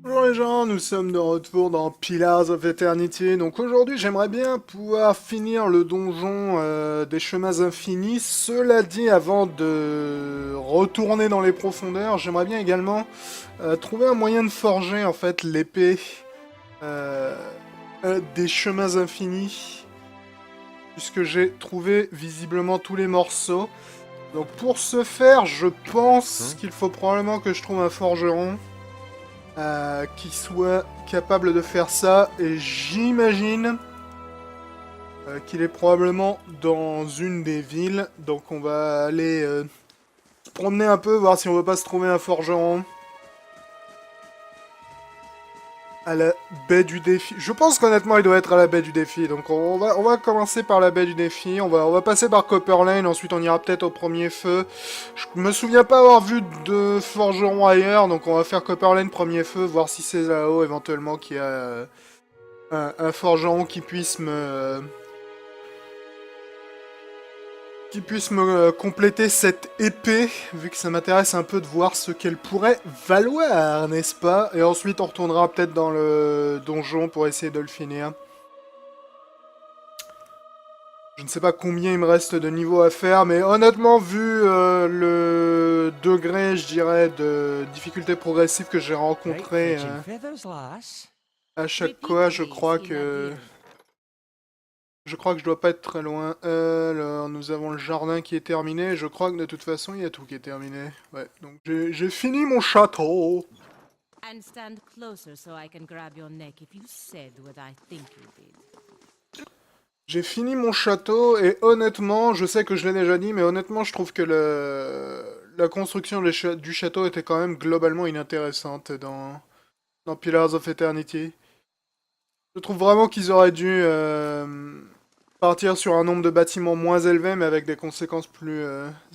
Bonjour les gens, nous sommes de retour dans Pillars of Eternity. Donc aujourd'hui, j'aimerais bien pouvoir finir le donjon des chemins infinis. Cela dit, avant de retourner dans les profondeurs, j'aimerais bien également trouver un moyen de forger en fait l'épée euh, des chemins infinis, puisque j'ai trouvé visiblement tous les morceaux. Donc pour ce faire, je pense qu'il faut probablement que je trouve un forgeron qui soit capable de faire ça, et j'imagine qu'il est probablement dans une des villes, donc on va aller se promener un peu, voir si on veut pas se trouver un forgeron à la baie du défi. Je pense qu'honnêtement il doit être à la baie du défi, donc on va commencer par la baie du défi, on va passer par Copper Lane, ensuite on ira peut-être au premier feu. Je me souviens pas avoir vu de forgeron ailleurs, donc on va faire Copper Lane premier feu, voir si c'est là-haut éventuellement qu'il y a un forgeron qui puisse me compléter cette épée, vu que ça m'intéresse un peu de voir ce qu'elle pourrait valoir, n'est-ce pas? Et ensuite on retournera peut-être dans le donjon pour essayer de le finir. Je ne sais pas combien il me reste de niveaux à faire, mais honnêtement, vu le degré, je dirais, de difficulté progressive que j'ai rencontré à chaque fois, je crois que je dois pas être très loin. Alors, nous avons le jardin qui est terminé. Je crois que de toute façon, il y a tout qui est terminé. Ouais, donc j'ai fini mon château. And stand closer so I can grab your neck if you said what I think you did. J'ai fini mon château et honnêtement, je sais que je l'ai déjà dit, mais honnêtement, je trouve que la construction du château était quand même globalement inintéressante dans Pillars of Eternity. Je trouve vraiment qu'ils auraient dû partir sur un nombre de bâtiments moins élevé, mais avec des conséquences plus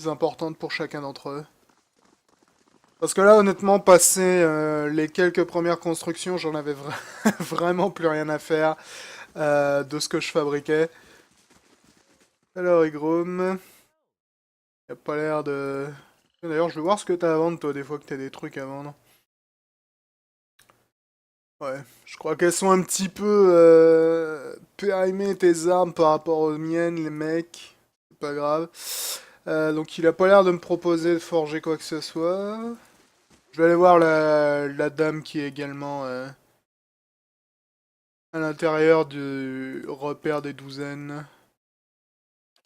importantes pour chacun d'entre eux. Parce que là, honnêtement, passé les quelques premières constructions, j'en avais vraiment plus rien à faire de ce que je fabriquais. Alors, Igrom, il a pas l'air de... D'ailleurs, je veux voir ce que t'as à vendre, toi, des fois que t'as des trucs à vendre. Ouais, je crois qu'elles sont un petit peu périmées, tes armes, par rapport aux miennes, les mecs. C'est pas grave. Donc, il a pas l'air de me proposer de forger quoi que ce soit. Je vais aller voir la dame qui est également à l'intérieur du repère des douzaines.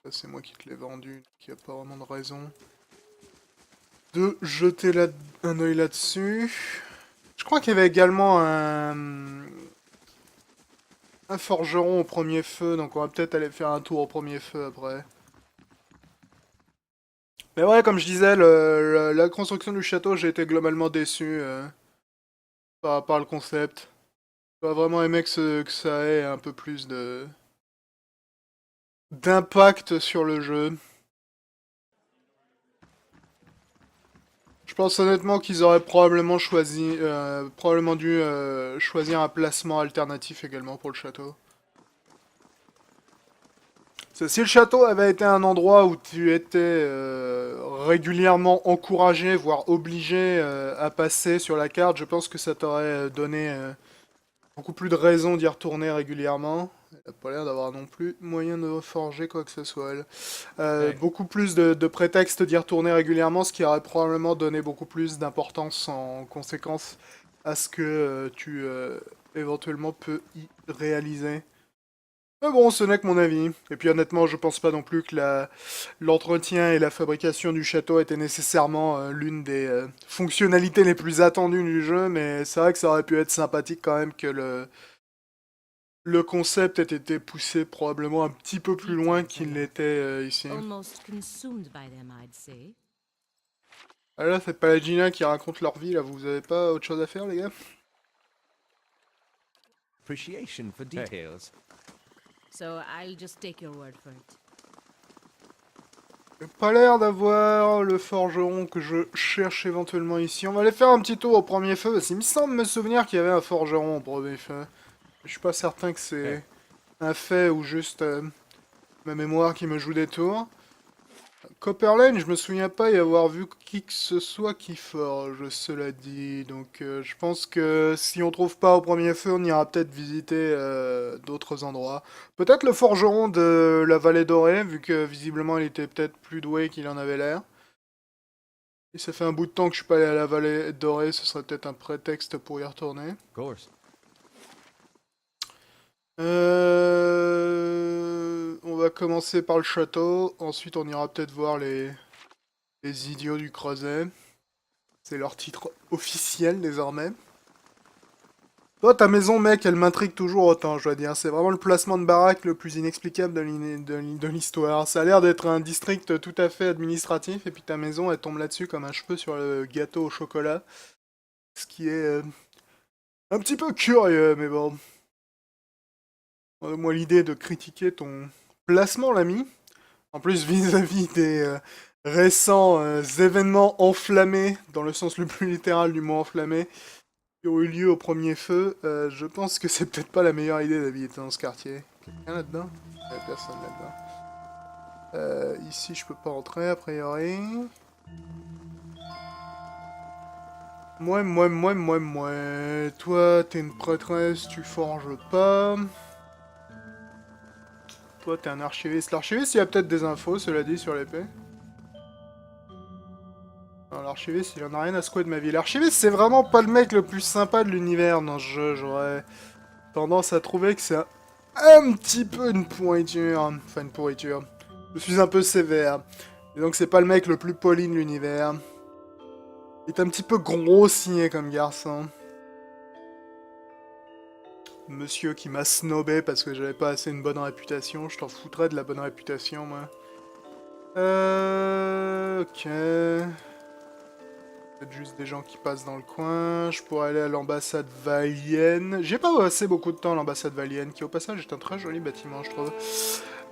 Ça, c'est moi qui te l'ai vendu, donc il n'y a pas vraiment de raison de jeter un œil là-dessus. Je crois qu'il y avait également un forgeron au premier feu, donc on va peut-être aller faire un tour au premier feu après. Mais ouais, comme je disais, la construction du château, j'ai été globalement déçu par le concept. J'aurais vraiment aimé que ça ait un peu plus d'impact sur le jeu. Je pense honnêtement qu'ils auraient probablement dû choisir un placement alternatif également pour le château. Si le château avait été un endroit où tu étais régulièrement encouragé, voire obligé à passer sur la carte, je pense que ça t'aurait donné beaucoup plus de raisons d'y retourner régulièrement. Elle n'a pas l'air d'avoir non plus moyen de forger quoi que ce soit, elle. Beaucoup plus de prétextes d'y retourner régulièrement, ce qui aurait probablement donné beaucoup plus d'importance en conséquence à ce que tu éventuellement peux y réaliser. Mais bon, ce n'est que mon avis. Et puis honnêtement, je pense pas non plus que l'entretien et la fabrication du château étaient nécessairement l'une des fonctionnalités les plus attendues du jeu, mais c'est vrai que ça aurait pu être sympathique quand même que le concept ait été poussé probablement un petit peu plus loin Details qu'il are l'était ici. almost consumed by them, I'd say. Ah là, c'est pas la Gina qui raconte leur vie, là, vous avez pas autre chose à faire, les gars? Appreciation for details. So I'll just take your word for it. J'ai pas l'air d'avoir le forgeron que je cherche éventuellement ici. On va aller faire un petit tour au premier feu, parce qu'il me semble me souvenir qu'il y avait un forgeron au premier feu. Je suis pas certain que c'est un fait ou juste ma mémoire qui me joue des tours. Copperlane, je me souviens pas y avoir vu qui que ce soit qui forge, cela dit. Donc je pense que si on trouve pas au premier feu, on ira peut-être visiter d'autres endroits. Peut-être le forgeron de la Vallée Dorée, vu que visiblement il était peut-être plus doué qu'il en avait l'air. Et ça fait un bout de temps que je suis pas allé à la Vallée Dorée, ce serait peut-être un prétexte pour y retourner. Of course. On va commencer par le château, ensuite on ira peut-être voir les idiots du creuset. C'est leur titre officiel désormais. Toi, ta maison, mec, elle m'intrigue toujours autant, je dois dire. C'est vraiment le placement de baraque le plus inexplicable de l'histoire. Ça a l'air d'être un district tout à fait administratif, et puis ta maison, elle tombe là-dessus comme un cheveu sur le gâteau au chocolat. Ce qui est un petit peu curieux, mais bon. Moi, l'idée de critiquer ton placement, l'ami. En plus, vis-à-vis des récents événements enflammés, dans le sens le plus littéral du mot enflammé, qui ont eu lieu au premier feu, je pense que c'est peut-être pas la meilleure idée d'habiter dans ce quartier. Quelqu'un là-dedans? Il y a personne là-dedans. Ici, je peux pas entrer, a priori. Moi. Toi, t'es une prêtresse, tu forges pas. Toi, t'es un archiviste. L'archiviste, il y a peut-être des infos, cela dit, sur l'épée. Non, l'archiviste, il en a rien à secouer de ma vie. L'archiviste, c'est vraiment pas le mec le plus sympa de l'univers dans ce jeu. J'aurais tendance à trouver que c'est un petit peu une pourriture. Enfin, une pourriture. Je suis un peu sévère. Et donc, c'est pas le mec le plus poli de l'univers. Il est un petit peu grossier comme garçon. Monsieur qui m'a snobé parce que j'avais pas assez une bonne réputation. Je t'en foutrais de la bonne réputation, moi. Ok. Peut-être juste des gens qui passent dans le coin. Je pourrais aller à l'ambassade valienne. J'ai pas passé beaucoup de temps à l'ambassade valienne, qui au passage est un très joli bâtiment, je trouve.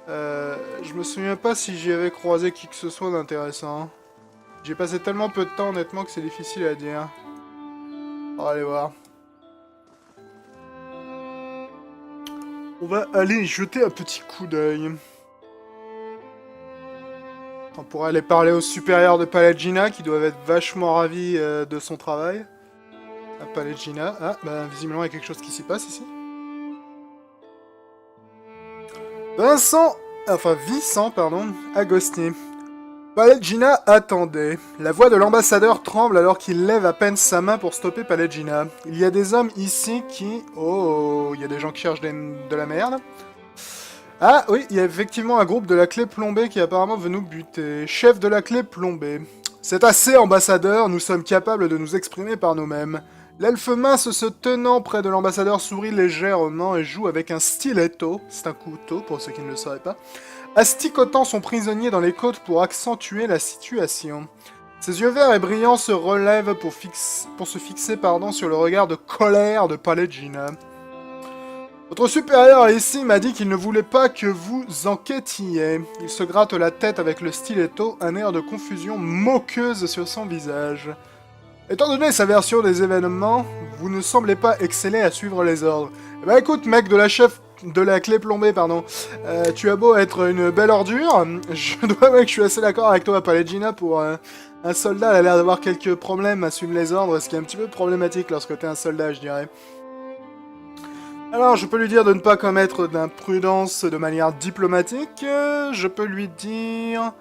Je me souviens pas si j'y avais croisé qui que ce soit d'intéressant. J'ai passé tellement peu de temps, honnêtement, que c'est difficile à dire. On va aller voir. On va aller jeter un petit coup d'œil. On pourrait aller parler aux supérieurs de Palagina, qui doivent être vachement ravis de son travail. À Palagina. Ah, bah visiblement il y a quelque chose qui s'y passe ici. Vincent, pardon, Agosti. Palagina attendait. La voix de l'ambassadeur tremble alors qu'il lève à peine sa main pour stopper Palagina. Il y a des hommes ici qui... Oh, il y a des gens qui cherchent de la merde. Ah oui, il y a effectivement un groupe de la clé plombée qui apparemment veut nous buter. Chef de la clé plombée. C'est assez, ambassadeur, nous sommes capables de nous exprimer par nous-mêmes. L'elfe mince se tenant près de l'ambassadeur sourit légèrement et joue avec un stiletto, c'est un couteau pour ceux qui ne le sauraient pas, asticotant son prisonnier dans les côtes pour accentuer la situation. Ses yeux verts et brillants se relèvent pour se fixer sur le regard de colère de Palagina. Votre supérieur ici m'a dit qu'il ne voulait pas que vous enquêtiez. Il se gratte la tête avec le stiletto, un air de confusion moqueuse sur son visage. Étant donné sa version des événements, vous ne semblez pas exceller à suivre les ordres. Eh ben écoute, mec de la clé plombée, pardon. Tu as beau être une belle ordure, je dois avouer que je suis assez d'accord avec toi, Palagina, pour un soldat, elle a l'air d'avoir quelques problèmes à suivre les ordres, ce qui est un petit peu problématique lorsque t'es un soldat, je dirais. Alors, je peux lui dire de ne pas commettre d'imprudence de manière diplomatique. Je peux lui dire...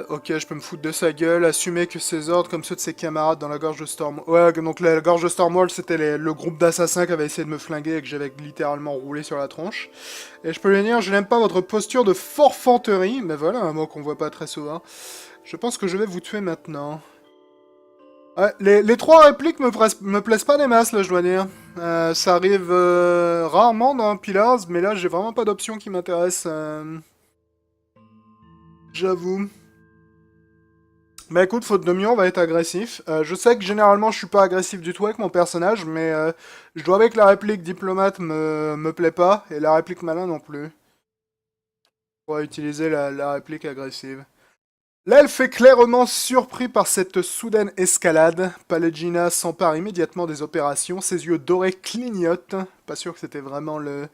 Ok, je peux me foutre de sa gueule, assumer que ses ordres, comme ceux de ses camarades dans la gorge de Stormwall... Ouais, donc la gorge de Stormwall, c'était le groupe d'assassins qui avait essayé de me flinguer et que j'avais littéralement roulé sur la tronche. Et je peux lui dire, je n'aime pas votre posture de forfanterie, mais voilà, un mot qu'on voit pas très souvent. Je pense que je vais vous tuer maintenant. Ouais, les trois répliques me plaisent pas des masses, là, je dois dire. Ça arrive rarement dans Pillars, mais là, j'ai vraiment pas d'option qui m'intéresse. J'avoue. Bah écoute, faute de mieux, on va être agressif. Je sais que généralement, je suis pas agressif du tout avec mon personnage, mais je dois avouer que la réplique diplomate me plaît pas, et la réplique malin non plus. On va utiliser la réplique agressive. L'elfe est clairement surpris par cette soudaine escalade. Palagina s'empare immédiatement des opérations, ses yeux dorés clignotent. Pas sûr que c'était vraiment le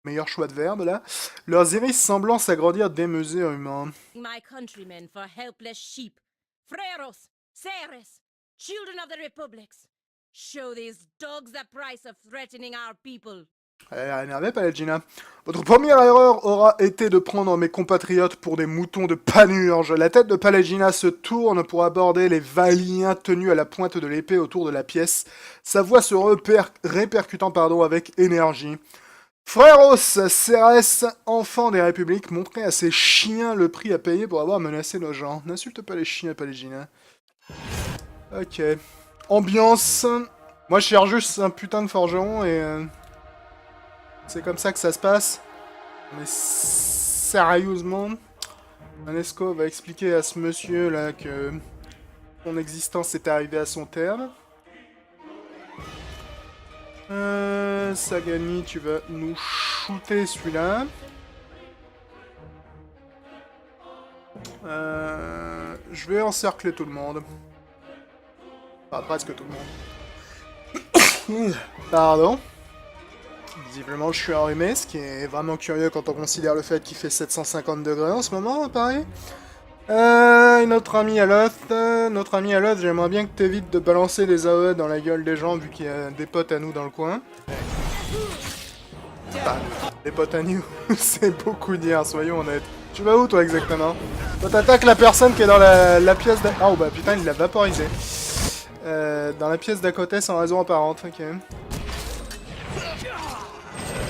meilleur choix de verbe là. Leurs iris semblant s'agrandir démesurément. My countrymen for helpless sheep. Freros, Ceres, children of the republics. Show these dogs the price of threatening our people. Elle a énervé, Pallegina. Votre première erreur aura été de prendre mes compatriotes pour des moutons de panurge. La tête de Pallegina se tourne pour aborder les Valiens tenus à la pointe de l'épée autour de la pièce, sa voix se répercutant avec énergie. Freros, Ceres, enfant des républiques, montrait à ces chiens le prix à payer pour avoir menacé nos gens. N'insulte pas les chiens, Pallegina. Ok. Ambiance. Moi, je cherche juste un putain de forgeron et... c'est comme ça que ça se passe. Mais sérieusement, Manesco va expliquer à ce monsieur là que son existence est arrivée à son terme. Sagani, tu vas nous shooter celui-là. Je vais encercler tout le monde. Enfin, presque tout le monde. Pardon. Visiblement, je suis enrhumé, ce qui est vraiment curieux quand on considère le fait qu'il fait 750 degrés en ce moment, à Paris. Notre ami Aloth, j'aimerais bien que tu évites de balancer des AOE dans la gueule des gens, vu qu'il y a des potes à nous dans le coin. Enfin, des potes à nous, c'est beaucoup dire, soyons honnêtes. Tu vas où, toi, exactement? Toi, t'attaques la personne qui est dans la pièce d'à... Oh, bah putain, il l'a vaporisé. Dans la pièce d'à côté, sans raison apparente, ok.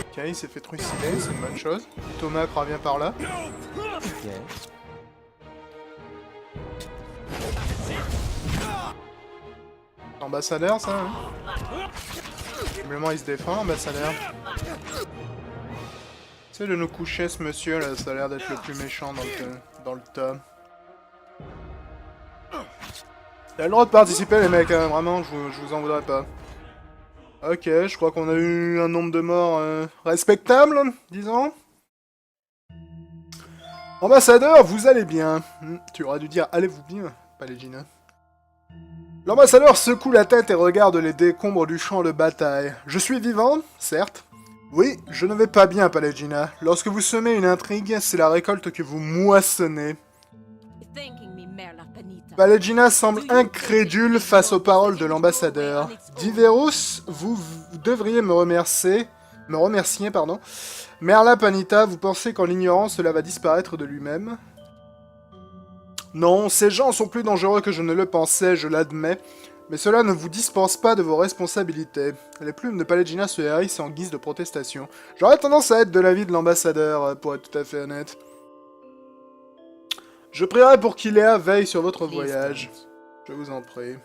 Ok, il s'est fait trucider, c'est une bonne chose. Thomas revient par là. Ambassadeur, ça, hein. Simplement, il se défend, ambassadeur. Essaye de nous coucher, ce monsieur, là, ça a l'air d'être le plus méchant dans le tas. Il a le droit de participer, les mecs, hein, vraiment, je vous en voudrais pas. Ok, je crois qu'on a eu un nombre de morts respectable, disons. Ambassadeur, vous allez bien. Tu aurais dû dire allez-vous bien, Pallegina. L'ambassadeur secoue la tête et regarde les décombres du champ de bataille. Je suis vivant, certes. Oui, je ne vais pas bien, Pallegina. Lorsque vous semez une intrigue, c'est la récolte que vous moissonnez. Pallegina semble incrédule face aux paroles de l'ambassadeur. Diverus, vous devriez me remercier, pardon. Merla Panita, vous pensez qu'en l'ignorant, cela va disparaître de lui-même? Non, ces gens sont plus dangereux que je ne le pensais, je l'admets. Mais cela ne vous dispense pas de vos responsabilités. Les plumes de Pallegina se hérissent en guise de protestation. J'aurais tendance à être de l'avis de l'ambassadeur, pour être tout à fait honnête. Je prierai pour qu'Iléa veille sur votre voyage. Je vous en prie.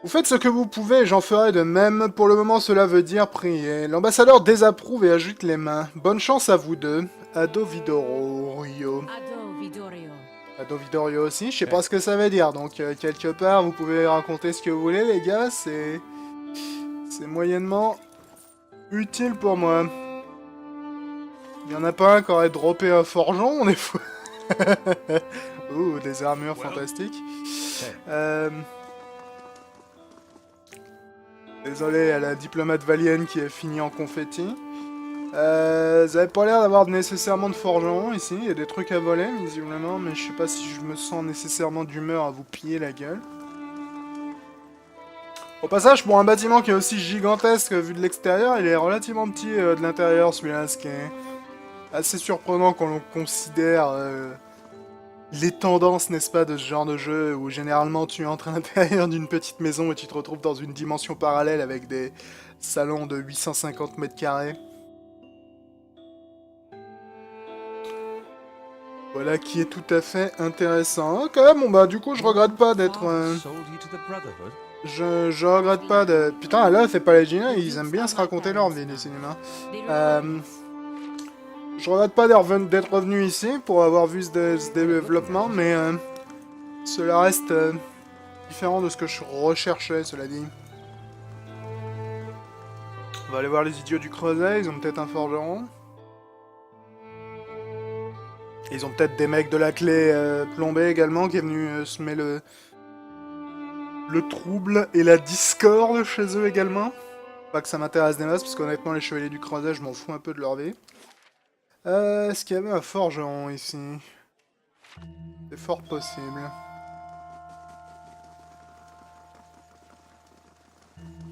Vous faites ce que vous pouvez et j'en ferai de même. Pour le moment, cela veut dire prier. L'ambassadeur désapprouve et agite les mains. Bonne chance à vous deux. Ado Vidorio. Ado Vidorio aussi, je sais pas ce que ça veut dire. Donc, quelque part, vous pouvez raconter ce que vous voulez, les gars. C'est moyennement utile pour moi. Il y en a pas un qui aurait droppé un forgeon, on est fou. Ouh, des armures fantastiques. Désolé à la diplomate valienne qui est finie en confetti. Vous avez pas l'air d'avoir nécessairement de forgeron ici. Il y a des trucs à voler, visiblement, mais je sais pas si je me sens nécessairement d'humeur à vous piller la gueule. Au passage, pour un bâtiment qui est aussi gigantesque vu de l'extérieur, il est relativement petit de l'intérieur, celui-là, ce qui est assez surprenant quand on considère les tendances, n'est-ce pas, de ce genre de jeu où généralement tu entres à l'intérieur d'une petite maison et tu te retrouves dans une dimension parallèle avec des salons de 850 mètres carrés. Voilà qui est tout à fait intéressant. Ok, bon bah du coup je regrette pas d'être... Je regrette pas de... Putain, là c'est pas les Gina, ils aiment bien se raconter leur vie, les cinémas. Je regrette pas d'être revenu ici pour avoir vu ce développement, mais cela reste différent de ce que je recherchais, cela dit. On va aller voir les idiots du Creuset, ils ont peut-être un forgeron. Ils ont peut-être des mecs de la clé plombée également qui est venu semer le trouble et la discorde chez eux également. Pas que ça m'intéresse des masses, parce qu'honnêtement, les chevaliers du creuset, je m'en fous un peu de leur vie. Est-ce qu'il y avait un forgeron ici? C'est fort possible.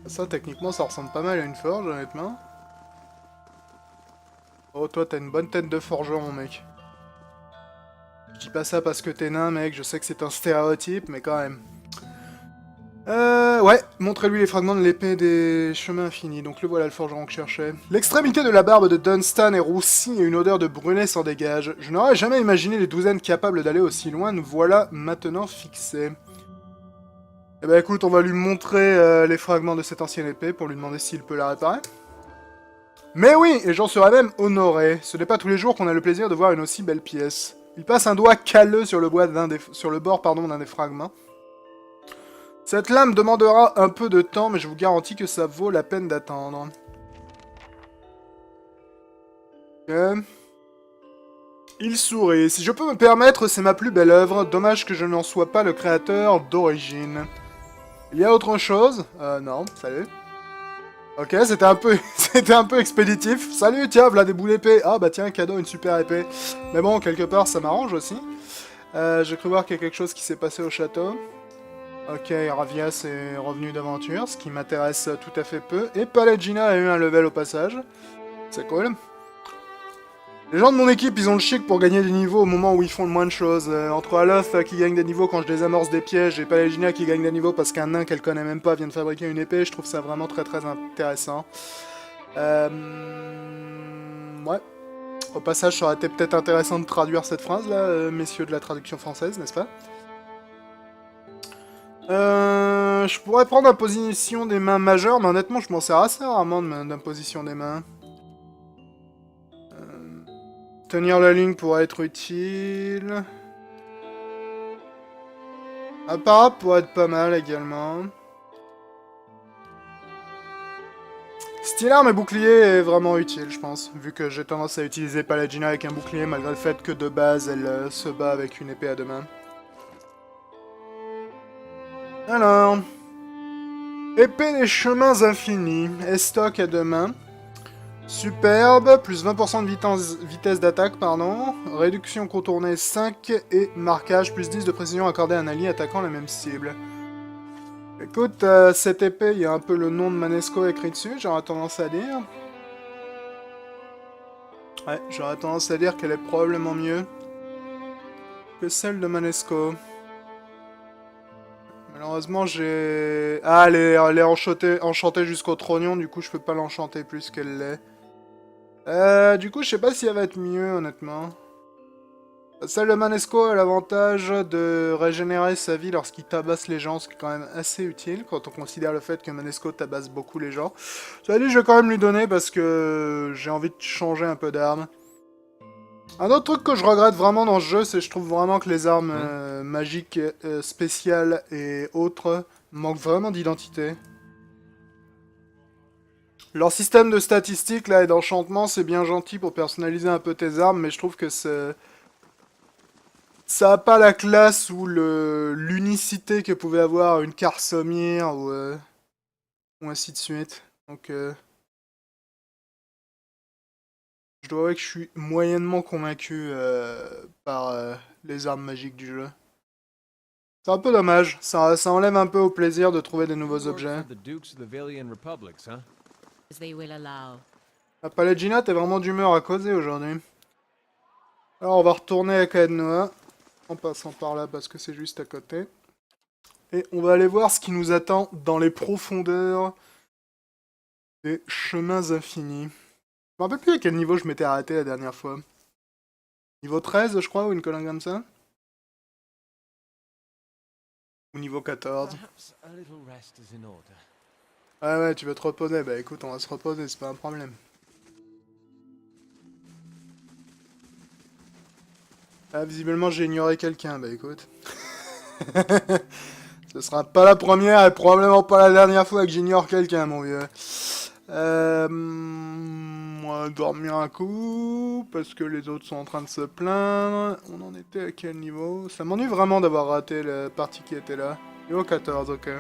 Ça, techniquement, ça ressemble pas mal à une forge, honnêtement. Oh, toi, t'as une bonne tête de forgeron, mec. Je dis pas ça parce que t'es nain, mec, je sais que c'est un stéréotype, mais quand même. Ouais, montrez-lui les fragments de l'épée des chemins infinis. Donc le voilà, le forgeron que je cherchais. L'extrémité de la barbe de Dunstan est roussie et une odeur de brûlé s'en dégage. Je n'aurais jamais imaginé les douzaines capables d'aller aussi loin, nous voilà maintenant fixés. Eh ben écoute, on va lui montrer les fragments de cette ancienne épée pour lui demander s'il peut la réparer. Mais oui, et j'en serais même honoré. Ce n'est pas tous les jours qu'on a le plaisir de voir une aussi belle pièce. Il passe un doigt calleux sur le bord d'un des fragments. Cette lame demandera un peu de temps, mais je vous garantis que ça vaut la peine d'attendre. Ok. Il sourit. Si je peux me permettre, c'est ma plus belle œuvre. Dommage que je n'en sois pas le créateur d'origine. Il y a autre chose? Non, salut. Ok, c'était un peu c'était un peu expéditif. Salut, tiens, voilà des boules d'épée. Ah bah tiens, cadeau, une super épée. Mais bon, quelque part, ça m'arrange aussi. J'ai cru voir qu'il y a quelque chose qui s'est passé au château. Ok, Ravias est revenu d'aventure, ce qui m'intéresse tout à fait peu. Et Pallegina a eu un level au passage. C'est cool. Les gens de mon équipe, ils ont le chic pour gagner des niveaux au moment où ils font le moins de choses. Entre Aloth qui gagne des niveaux quand je désamorce des pièges et Pallegina qui gagne des niveaux parce qu'un nain qu'elle connaît même pas vient de fabriquer une épée, je trouve ça vraiment très très intéressant. Ouais. Au passage, ça aurait été peut-être intéressant de traduire cette phrase là, messieurs de la traduction française, n'est-ce pas? Je pourrais prendre imposition des mains majeures, mais honnêtement, je m'en sers assez rarement d'imposition des mains. Tenir la ligne pourrait être utile. Apparat pourrait être pas mal également. Style arme et bouclier est vraiment utile, je pense, vu que j'ai tendance à utiliser Pallegina avec un bouclier, malgré le fait que de base, elle se bat avec une épée à deux mains. Alors... Épée des chemins infinis. Estoc à deux mains. Superbe. Plus 20% de vitesse d'attaque, pardon. Réduction contournée 5 et marquage. Plus 10 de précision accordée à un allié attaquant la même cible. Écoute, cette épée, il y a un peu le nom de Manesco écrit dessus, j'aurais tendance à dire. Ouais, j'aurais tendance à dire qu'elle est probablement mieux que celle de Manesco. Malheureusement, j'ai... Ah, elle est enchantée jusqu'au trognon, du coup, je peux pas l'enchanter plus qu'elle l'est. Du coup, je sais pas si elle va être mieux, honnêtement. Celle de Manesco a l'avantage de régénérer sa vie lorsqu'il tabasse les gens, ce qui est quand même assez utile, quand on considère le fait que Manesco tabasse beaucoup les gens. Cela dit, je vais quand même lui donner, parce que j'ai envie de changer un peu d'armes. Un autre truc que je regrette vraiment dans ce jeu, c'est que je trouve vraiment que les armes magiques, spéciales et autres manquent vraiment d'identité. Leur système de statistiques là et d'enchantement, c'est bien gentil pour personnaliser un peu tes armes, mais je trouve que ça a pas la classe ou l'unicité que pouvait avoir une Karsomir ou ainsi de suite. Donc je dois avouer que je suis moyennement convaincu par les armes magiques du jeu. C'est un peu dommage, ça enlève un peu au plaisir de trouver des nouveaux objets. As they will allow. La Pallegina, t'es vraiment d'humeur à causer aujourd'hui. Alors on va retourner à Kaednoa, en passant par là parce que c'est juste à côté. Et on va aller voir ce qui nous attend dans les profondeurs des chemins infinis. Je me rappelle plus à quel niveau je m'étais arrêté la dernière fois. Niveau 13, je crois, ou une connerie comme ça? Ou niveau 14. Ouais, tu veux te reposer? Bah écoute, on va se reposer, c'est pas un problème. Ah, visiblement j'ai ignoré quelqu'un, bah écoute. Ce sera pas la première et probablement pas la dernière fois que j'ignore quelqu'un, mon vieux. Moi, dormir un coup, parce que les autres sont en train de se plaindre. On en était à quel niveau? Ça m'ennuie vraiment d'avoir raté la partie qui était là. Niveau 14, ok.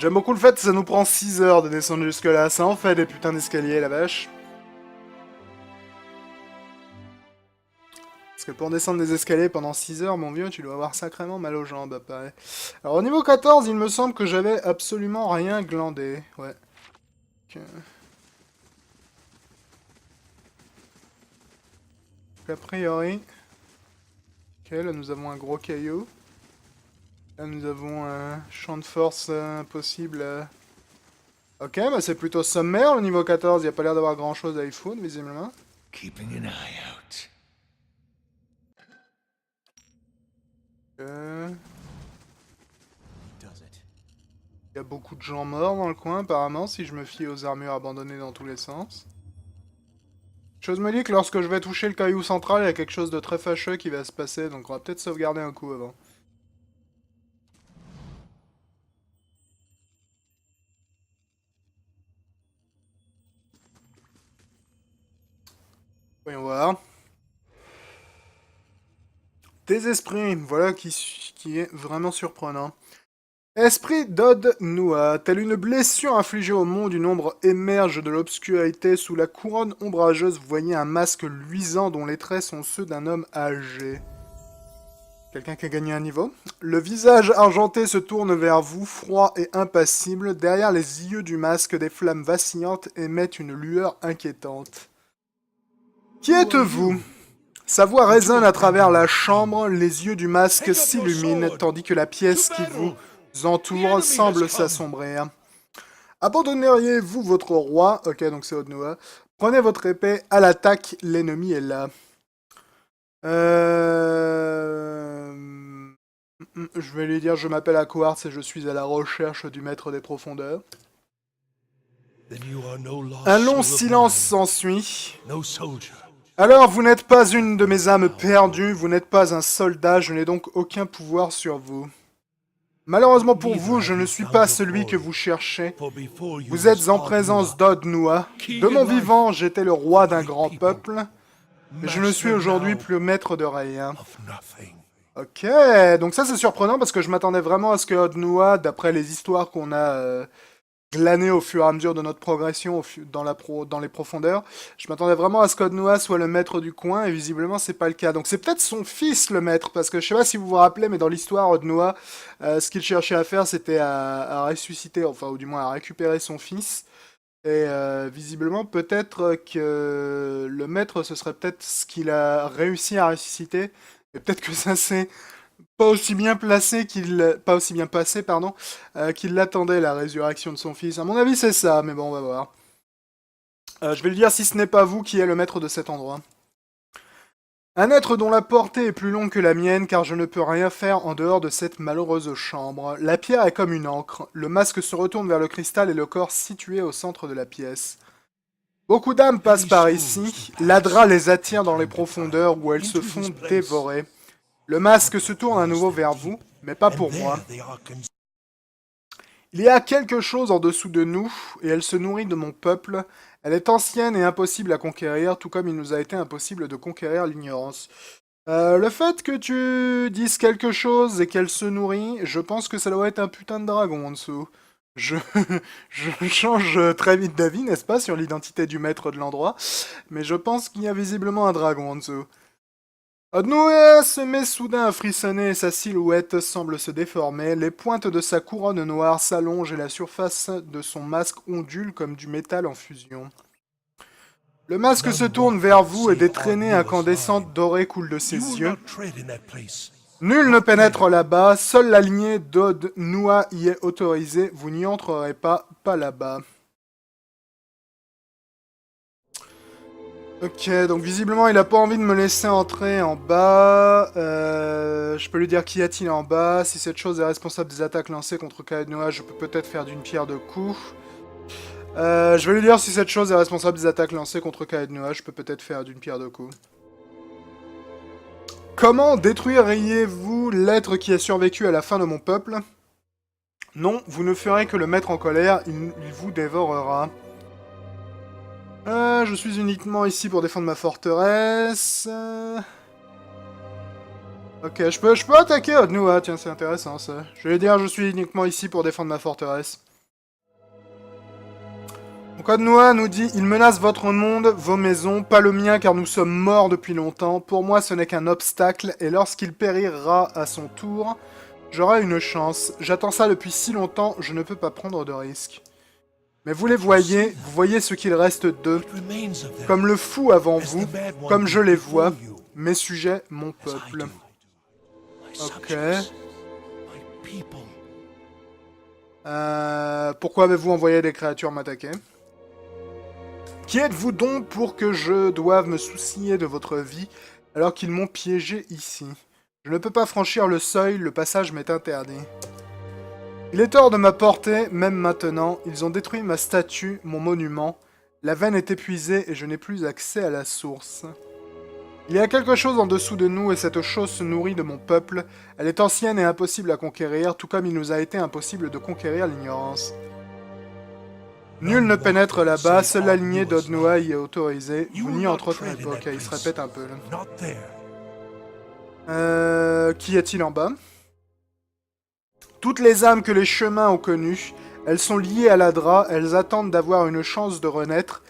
J'aime beaucoup le fait que ça nous prend 6 heures de descendre jusque là. Ça en fait des putains d'escaliers, la vache. Parce que pour descendre des escaliers pendant 6 heures, mon vieux, tu dois avoir sacrément mal aux jambes, pareil. Alors au niveau 14, il me semble que j'avais absolument rien glandé. Ouais. Donc, a priori... Ok, là nous avons un gros caillou. Là nous avons un champ de force impossible. Ok, bah c'est plutôt sommaire le niveau 14, il n'y a pas l'air d'avoir grand chose à y foutre, visiblement. Keeping an eye out. Il y a beaucoup de gens morts dans le coin apparemment, si je me fie aux armures abandonnées dans tous les sens. Chose me dit que lorsque je vais toucher le caillou central, il y a quelque chose de très fâcheux qui va se passer, donc on va peut-être sauvegarder un coup avant. Voyons voir. Des esprits, voilà qui est vraiment surprenant. Esprit d'Od Nua, telle une blessure infligée au monde, une ombre émerge de l'obscurité. Sous la couronne ombrageuse, vous voyez un masque luisant dont les traits sont ceux d'un homme âgé. Quelqu'un qui a gagné un niveau. Le visage argenté se tourne vers vous, froid et impassible. Derrière les yeux du masque, des flammes vacillantes émettent une lueur inquiétante. Qui êtes-vous ? Sa voix résonne à travers la chambre, les yeux du masque s'illuminent, tandis que la pièce qui vous entoure semble s'assombrir. Abandonneriez-vous votre roi ? Ok, donc c'est Odnoa. Prenez votre épée, à l'attaque, l'ennemi est là. Je vais lui dire, je m'appelle Aquartz et je suis à la recherche du maître des profondeurs. Un long silence s'ensuit. Alors, vous n'êtes pas une de mes âmes perdues, vous n'êtes pas un soldat, je n'ai donc aucun pouvoir sur vous. Malheureusement pour vous, je ne suis pas celui que vous cherchez. Vous êtes en présence d'Od Nua. De mon vivant, j'étais le roi d'un grand peuple, mais je ne suis aujourd'hui plus maître de rien. Ok, donc ça c'est surprenant parce que je m'attendais vraiment à ce que Od Nua, d'après les histoires qu'on a glanées au fur et à mesure de notre progression dans les profondeurs, je m'attendais vraiment à ce qu'Od Nua soit le maître du coin et visiblement c'est pas le cas. Donc c'est peut-être son fils le maître, parce que je sais pas si vous vous rappelez, mais dans l'histoire Od Nua, ce qu'il cherchait à faire c'était à ressusciter, enfin ou du moins à récupérer son fils. Et visiblement peut-être que le maître ce serait peut-être ce qu'il a réussi à ressusciter. Et peut-être que ça c'est pas aussi bien placé pas aussi bien passé, pardon, qu'il l'attendait, la résurrection de son fils. À mon avis, c'est ça, mais bon, on va voir. Je vais le dire si ce n'est pas vous qui est le maître de cet endroit. Un être dont la portée est plus longue que la mienne, car je ne peux rien faire en dehors de cette malheureuse chambre. La pierre est comme une encre. Le masque se retourne vers le cristal et le corps situé au centre de la pièce. Beaucoup d'âmes passent par ici. L'Adra les attire dans les profondeurs où elles se font dévorer. Le masque se tourne à nouveau vers vous, mais pas pour moi. Il y a quelque chose en dessous de nous, et elle se nourrit de mon peuple. Elle est ancienne et impossible à conquérir, tout comme il nous a été impossible de conquérir l'ignorance. Le fait que tu dises quelque chose et qu'elle se nourrit, je pense que ça doit être un putain de dragon en dessous. Je change très vite d'avis, n'est-ce pas, sur l'identité du maître de l'endroit, mais je pense qu'il y a visiblement un dragon en dessous. Od Nua se met soudain à frissonner et sa silhouette semble se déformer. Les pointes de sa couronne noire s'allongent et la surface de son masque ondule comme du métal en fusion. Le masque se tourne vers vous et des traînées incandescentes dorées coulent de ses yeux. Nul ne pénètre là-bas, seule la lignée d'Od Nua y est autorisée, vous n'y entrerez pas là-bas. Ok, donc visiblement il a pas envie de me laisser entrer en bas. Je peux lui dire qu'y a-t-il en bas. Si cette chose est responsable des attaques lancées contre Kaed Noa, je peux peut-être faire d'une pierre deux coups. Je vais lui dire si cette chose est responsable des attaques lancées contre Kaed Noa, je peux peut-être faire d'une pierre deux coups. Comment détruiriez-vous l'être qui a survécu à la fin de mon peuple? Non, vous ne ferez que le mettre en colère, il vous dévorera. Je suis uniquement ici pour défendre ma forteresse. Ok, je peux attaquer Od Nua, tiens, c'est intéressant ça. Je vais dire, je suis uniquement ici pour défendre ma forteresse. Code Noah nous dit « Il menace votre monde, vos maisons, pas le mien car nous sommes morts depuis longtemps. Pour moi ce n'est qu'un obstacle et lorsqu'il périra à son tour, j'aurai une chance. J'attends ça depuis si longtemps, je ne peux pas prendre de risques. » Mais vous les voyez, vous voyez ce qu'il reste d'eux. What remains of them? Comme le fou avant As vous, the bad one comme je les before vois, you, mes sujets, mon as I peuple. do. My Ok. subjects, my people. Pourquoi avez-vous envoyé des créatures m'attaquer? Qui êtes-vous donc pour que je doive me soucier de votre vie alors qu'ils m'ont piégé ici? Je ne peux pas franchir le seuil, le passage m'est interdit. Il est hors de ma portée, même maintenant. Ils ont détruit ma statue, mon monument. La veine est épuisée et je n'ai plus accès à la source. Il y a quelque chose en dessous de nous et cette chose se nourrit de mon peuple. Elle est ancienne et impossible à conquérir, tout comme il nous a été impossible de conquérir l'ignorance. Nul ne pénètre là-bas, seule la lignée d'Odnoa y est autorisée. Vous n'y entrerez pas. Ok, il se répète un peu là. Not there. Qu'y a-t-il en bas? Toutes les âmes que les chemins ont connues, elles sont liées à l'Adra, elles attendent d'avoir une chance de renaître,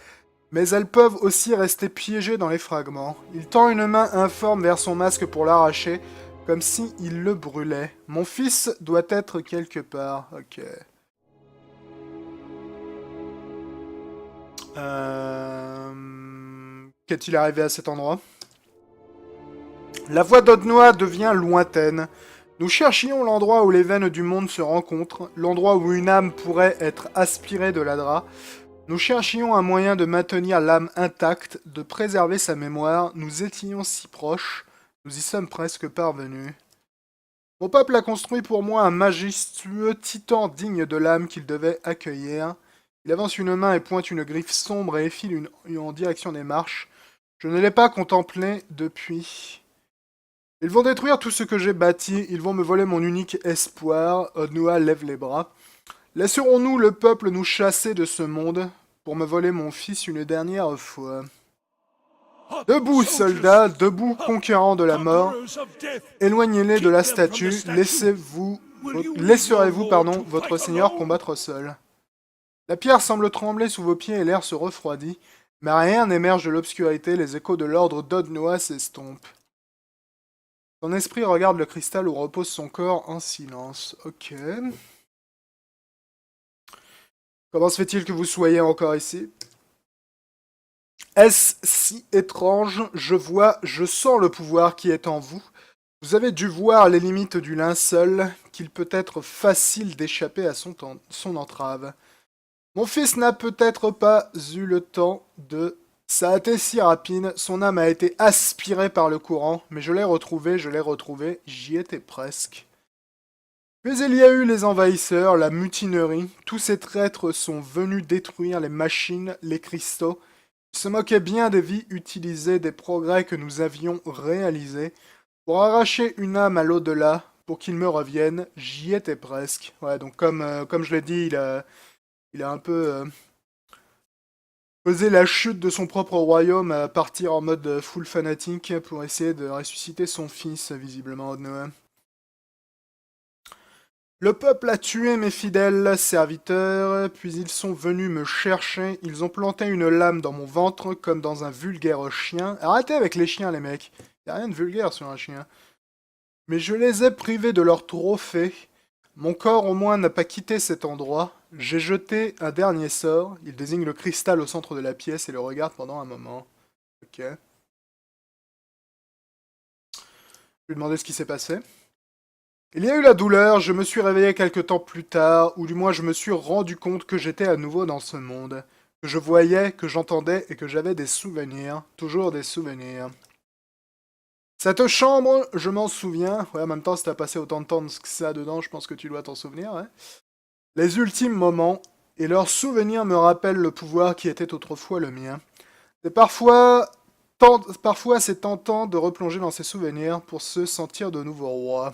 mais elles peuvent aussi rester piégées dans les fragments. Il tend une main informe vers son masque pour l'arracher, comme si il le brûlait. Mon fils doit être quelque part. Ok. Qu'est-il arrivé à cet endroit? La voix d'Odnoa devient lointaine. Nous cherchions l'endroit où les veines du monde se rencontrent, l'endroit où une âme pourrait être aspirée de l'Adra. Nous cherchions un moyen de maintenir l'âme intacte, de préserver sa mémoire. Nous étions si proches, nous y sommes presque parvenus. Mon peuple a construit pour moi un majestueux titan digne de l'âme qu'il devait accueillir. Il avance une main et pointe une griffe sombre et effile en direction des marches. Je ne l'ai pas contemplé depuis. Ils vont détruire tout ce que j'ai bâti, ils vont me voler mon unique espoir. Odnoa lève les bras. Laisserons-nous le peuple nous chasser de ce monde pour me voler mon fils une dernière fois? Debout, soldats, debout, conquérants de la mort. Éloignez-les de la statue, laisserez-vous, votre seigneur combattre seul. La pierre semble trembler sous vos pieds et l'air se refroidit, mais rien n'émerge de l'obscurité, les échos de l'ordre d'Odnoa s'estompent. Son esprit regarde le cristal où repose son corps en silence. Ok. Comment se fait-il que vous soyez encore ici? Est-ce si étrange? Je sens le pouvoir qui est en vous. Vous avez dû voir les limites du linceul, qu'il peut être facile d'échapper à son entrave. Mon fils n'a peut-être pas eu le temps de... Ça a été si rapide, son âme a été aspirée par le courant, mais je l'ai retrouvé, j'y étais presque. Puis il y a eu les envahisseurs, la mutinerie, tous ces traîtres sont venus détruire les machines, les cristaux. Ils se moquaient bien des vies utilisées, des progrès que nous avions réalisés. Pour arracher une âme à l'au-delà, pour qu'il me revienne, j'y étais presque. Ouais, donc comme je l'ai dit, il a un peu... faisait la chute de son propre royaume à partir en mode full fanatique pour essayer de ressusciter son fils, visiblement, Odnoa. Le peuple a tué mes fidèles serviteurs, puis ils sont venus me chercher, ils ont planté une lame dans mon ventre comme dans un vulgaire chien. Arrêtez avec les chiens, les mecs. Y'a rien de vulgaire sur un chien. Mais je les ai privés de leur trophée. Mon corps au moins n'a pas quitté cet endroit. J'ai jeté un dernier sort. Il désigne le cristal au centre de la pièce et le regarde pendant un moment. Ok. Je lui demander ce qui s'est passé. Il y a eu la douleur, je me suis réveillé quelque temps plus tard, ou du moins je me suis rendu compte que j'étais à nouveau dans ce monde. Que je voyais, que j'entendais et que j'avais des souvenirs. Toujours des souvenirs. Cette chambre, je m'en souviens. Ouais, en même temps, si t'as passé autant de temps que ça dedans, je pense que tu dois t'en souvenir, ouais. Les ultimes moments, et leurs souvenirs me rappellent le pouvoir qui était autrefois le mien. C'est parfois c'est tentant de replonger dans ces souvenirs pour se sentir de nouveau roi.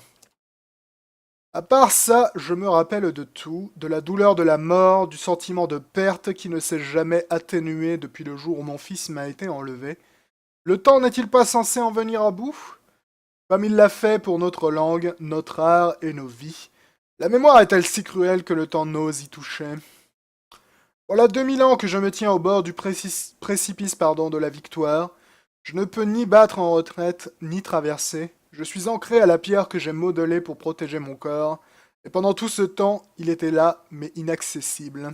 À part ça, je me rappelle de tout, de la douleur de la mort, du sentiment de perte qui ne s'est jamais atténué depuis le jour où mon fils m'a été enlevé. Le temps n'est-il pas censé en venir à bout? Comme il l'a fait pour notre langue, notre art et nos vies. La mémoire est-elle si cruelle que le temps n'ose y toucher? Voilà 2000 ans que je me tiens au bord du précipice de la victoire. Je ne peux ni battre en retraite, ni traverser. Je suis ancré à la pierre que j'ai modelée pour protéger mon corps. Et pendant tout ce temps, il était là, mais inaccessible.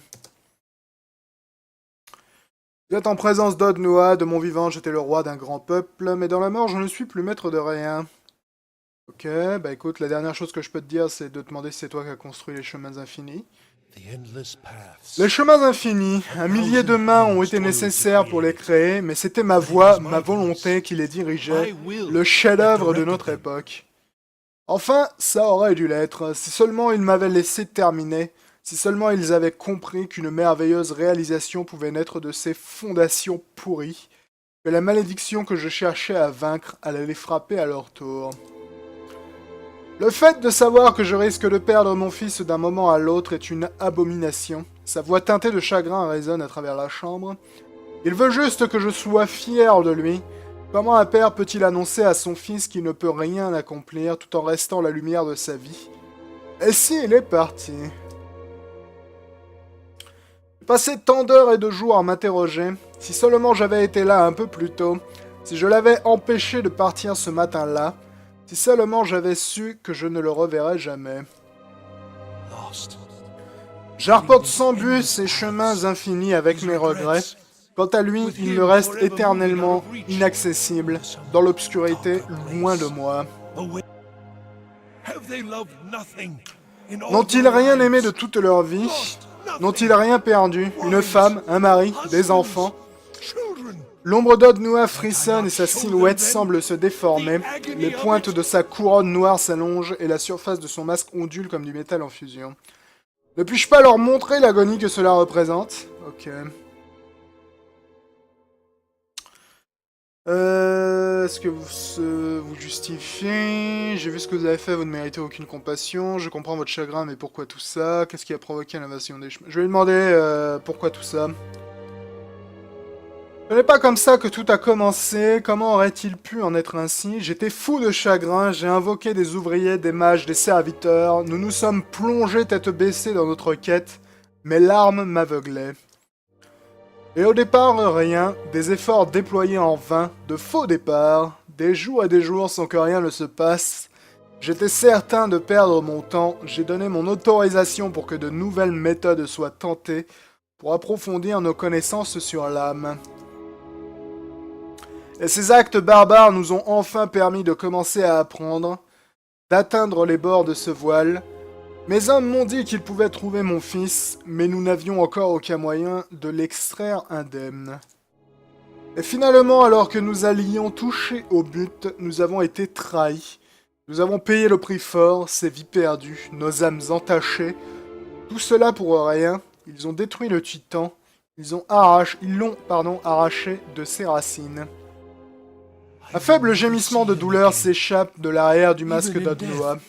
Vous êtes en présence d'Od-Noah, de mon vivant, j'étais le roi d'un grand peuple, mais dans la mort, je ne suis plus maître de rien. Ok, bah écoute, la dernière chose que je peux te dire, c'est de te demander si c'est toi qui as construit les chemins infinis. The endless paths. Les chemins infinis, un millier de mains ont été nécessaires pour les créer, mais c'était ma voix, ma volonté qui les dirigeait, le chef-d'œuvre de notre époque. Enfin, ça aurait dû l'être, si seulement ils m'avaient laissé terminer, si seulement ils avaient compris qu'une merveilleuse réalisation pouvait naître de ces fondations pourries, que la malédiction que je cherchais à vaincre allait les frapper à leur tour. Le fait de savoir que je risque de perdre mon fils d'un moment à l'autre est une abomination. Sa voix teintée de chagrin résonne à travers la chambre. Il veut juste que je sois fier de lui. Comment un père peut-il annoncer à son fils qu'il ne peut rien accomplir tout en restant la lumière de sa vie? Et si il est parti? J'ai passé tant d'heures et de jours à m'interroger. Si seulement j'avais été là un peu plus tôt, si je l'avais empêché de partir ce matin-là, si seulement j'avais su que je ne le reverrais jamais. Lost. J'arpente sans but ces chemins infinis avec mes regrets. Quant à lui, il me reste éternellement inaccessible, dans l'obscurité, loin de moi. Away. Have they loved nothing in all N'ont-ils their rien lives? aimé de toute leur vie? Lost nothing. N'ont-ils rien perdu? Une femme, un mari, des enfants? Children. L'ombre d'Od-Noah frissonne et sa silhouette semble se déformer. Les pointes de sa couronne noire s'allongent et la surface de son masque ondule comme du métal en fusion. Ne puis-je pas leur montrer l'agonie que cela représente? Ok. Est-ce que vous justifiez? J'ai vu ce que vous avez fait, vous ne méritez aucune compassion. Je comprends votre chagrin, mais pourquoi tout ça? Qu'est-ce qui a provoqué l'invasion des chemins? Je vais lui demander pourquoi tout ça. Ce n'est pas comme ça que tout a commencé. Comment aurait-il pu en être ainsi? J'étais fou de chagrin, j'ai invoqué des ouvriers, des mages, des serviteurs. Nous nous sommes plongés tête baissée dans notre quête. Mes larmes m'aveuglaient. Et au départ, rien, des efforts déployés en vain, de faux départs, des jours et des jours sans que rien ne se passe. J'étais certain de perdre mon temps, j'ai donné mon autorisation pour que de nouvelles méthodes soient tentées, pour approfondir nos connaissances sur l'âme. Et ces actes barbares nous ont enfin permis de commencer à apprendre, d'atteindre les bords de ce voile. Mes hommes m'ont dit qu'ils pouvaient trouver mon fils, mais nous n'avions encore aucun moyen de l'extraire indemne. Et finalement, alors que nous allions toucher au but, nous avons été trahis. Nous avons payé le prix fort, ces vies perdues, nos âmes entachées. Tout cela pour rien. Ils ont détruit le titan. Ils l'ont arraché de ses racines. Un faible gémissement de douleur s'échappe de l'arrière du masque d'Od-Noah.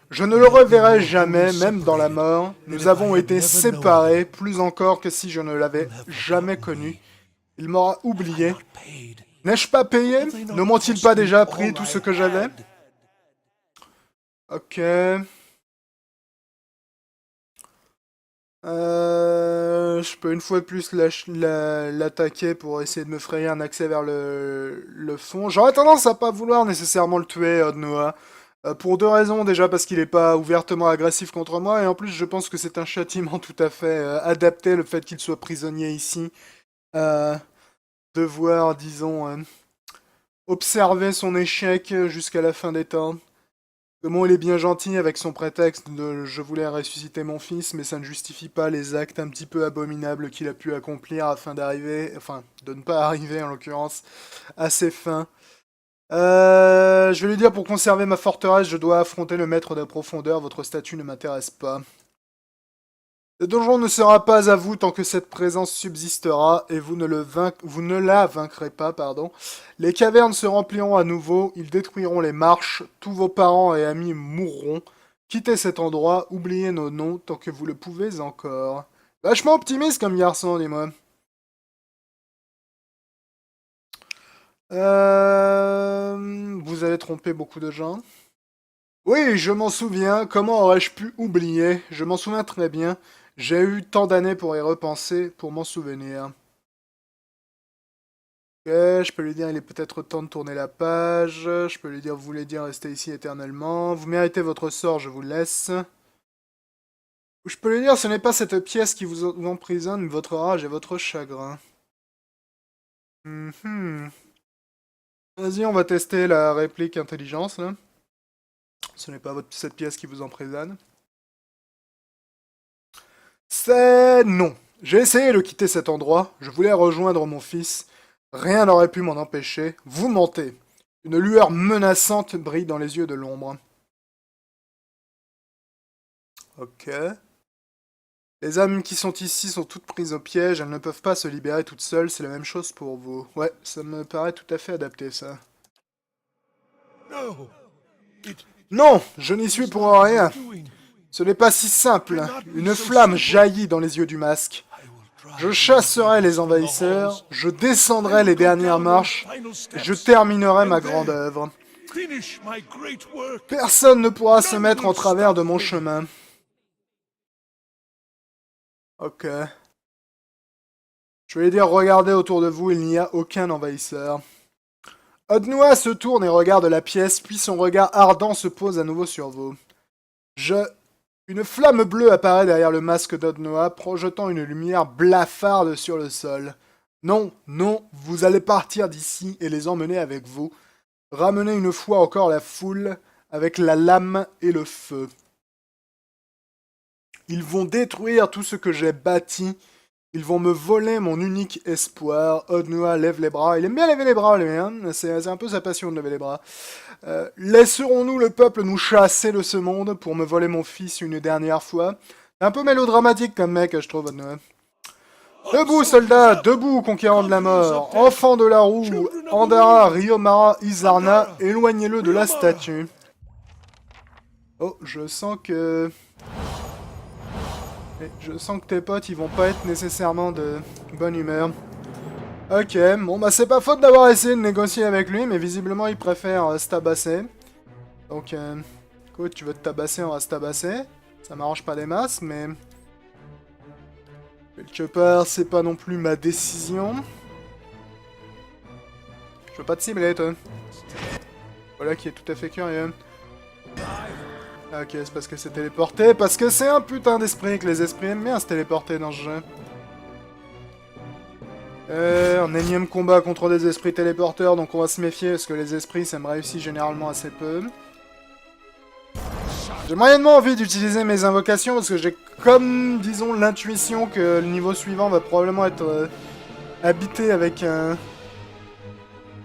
Je ne le reverrai jamais, même dans la mort. Nous avons été séparés, plus encore que si je ne l'avais jamais connu. Il m'aura oublié. Paid. N'ai-je pas payé? Ne m'ont-ils pas déjà pris tout ce que j'avais? Ok. Je peux une fois de plus l'attaquer pour essayer de me frayer un accès vers le fond. J'aurais tendance à pas vouloir nécessairement le tuer, Od-Noah. Pour deux raisons. Déjà parce qu'il est pas ouvertement agressif contre moi, et en plus je pense que c'est un châtiment tout à fait adapté, le fait qu'il soit prisonnier ici. Devoir, disons, observer son échec jusqu'à la fin des temps. Comment il est bien gentil avec son prétexte de je voulais ressusciter mon fils, mais ça ne justifie pas les actes un petit peu abominables qu'il a pu accomplir afin d'arriver, enfin, de ne pas arriver en l'occurrence, à ses fins. Je vais lui dire pour conserver ma forteresse, je dois affronter le maître de la profondeur, votre statut ne m'intéresse pas. Le donjon ne sera pas à vous tant que cette présence subsistera, et vous ne la vaincrez pas, pardon. Les cavernes se rempliront à nouveau, ils détruiront les marches, tous vos parents et amis mourront. Quittez cet endroit, oubliez nos noms tant que vous le pouvez encore. Vachement optimiste comme garçon, dis-moi. Vous allez tromper beaucoup de gens. Oui, je m'en souviens. Comment aurais-je pu oublier? Je m'en souviens très bien. J'ai eu tant d'années pour y repenser, pour m'en souvenir. Ok, je peux lui dire il est peut-être temps de tourner la page. Je peux lui dire vous voulez dire rester ici éternellement. Vous méritez votre sort, je vous laisse. Ou je peux lui dire ce n'est pas cette pièce qui vous emprisonne, mais votre rage et votre chagrin. Mhm. Vas-y, on va tester la réplique intelligence, là. Ce n'est pas cette pièce qui vous emprisonne. C'est non. J'ai essayé de quitter cet endroit. Je voulais rejoindre mon fils. Rien n'aurait pu m'en empêcher. Vous mentez. Une lueur menaçante brille dans les yeux de l'ombre. Ok. Les âmes qui sont ici sont toutes prises au piège. Elles ne peuvent pas se libérer toutes seules. C'est la même chose pour vous. Ouais, ça me paraît tout à fait adapté, ça. No. It Non, je n'y suis pour rien. doing. Ce n'est pas si simple. Une flamme jaillit dans les yeux du masque. I will drive Je chasserai les envahisseurs, je descendrai les dernières marches, et je terminerai ma grande œuvre. finish my great work. Personne ne pourra se mettre en travers de mon chemin. Ok. Je vais lui dire, regardez autour de vous, il n'y a aucun envahisseur. Odnoa se tourne et regarde la pièce, puis son regard ardent se pose à nouveau sur vous. Une flamme bleue apparaît derrière le masque d'Odnoa, projetant une lumière blafarde sur le sol. Non, non, vous allez partir d'ici et les emmener avec vous. Ramenez une fois encore la foule avec la lame et le feu. Ils vont détruire tout ce que j'ai bâti. Ils vont me voler mon unique espoir. Odnoa lève les bras. Il aime bien lever les bras, lui, hein. C'est un peu sa passion de lever les bras. Laisserons-nous le peuple nous chasser de ce monde pour me voler mon fils une dernière fois? C'est un peu mélodramatique comme mec, je trouve, Odnoa. Debout, soldats, debout, conquérants de la mort, enfants de la roue, Andara, Ryomara, Izarna, éloignez-le de la statue. Oh, je sens que tes potes, ils vont pas être nécessairement de bonne humeur. Ok, bon bah c'est pas faute d'avoir essayé de négocier avec lui, mais visiblement il préfère se tabasser. Donc, écoute, tu veux te tabasser, on va se tabasser. Ça m'arrange pas des masses, mais... quelque part, c'est pas non plus ma décision. Je veux pas te cibler, toi. Voilà qui est tout à fait curieux. Ah, ok, c'est parce que c'est téléporté, parce que c'est un putain d'esprit, que les esprits aiment bien se téléporter dans ce jeu. Un énième combat contre des esprits téléporteurs, donc on va se méfier, parce que les esprits, ça me réussit généralement assez peu. J'ai moyennement envie d'utiliser mes invocations, parce que j'ai comme, disons, l'intuition que le niveau suivant va probablement être habité avec un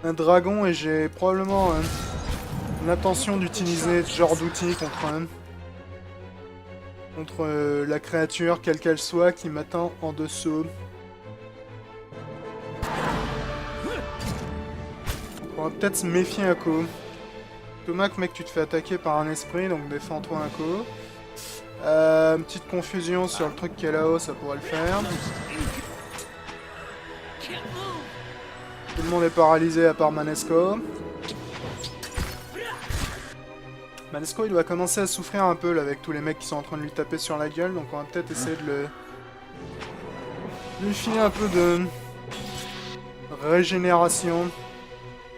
dragon, et j'ai probablement l'intention d'utiliser ce genre d'outil contre la créature, quelle qu'elle soit, qui m'attend en dessous. On va peut-être se méfier un coup. Tomac, mec, tu te fais attaquer par un esprit, donc défends-toi un coup. Une petite confusion sur le truc qui est là-haut, ça pourrait le faire. Tout le monde est paralysé à part Manesco. Manesco, il doit commencer à souffrir un peu là, avec tous les mecs qui sont en train de lui taper sur la gueule, donc on va peut-être essayer de lui filer un peu de régénération.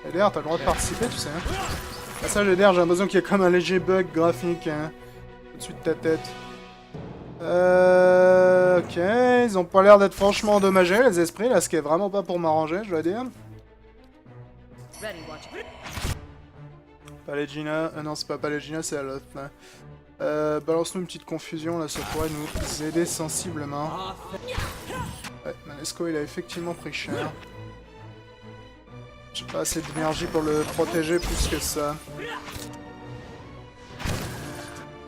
LDR, t'as le droit de participer, tu sais. Hein. Passage LDR, j'ai l'impression qu'il y a comme un léger bug graphique au-dessus de ta tête. Ok, ils ont pas l'air d'être franchement endommagés, les esprits, là, ce qui est vraiment pas pour m'arranger, je dois dire. Palégina, non c'est pas Palégina, c'est à l'autre là. Balance-nous une petite confusion là, ça pourrait nous aider sensiblement. Ouais, Manesco il a effectivement pris cher. J'ai pas assez d'énergie pour le protéger plus que ça.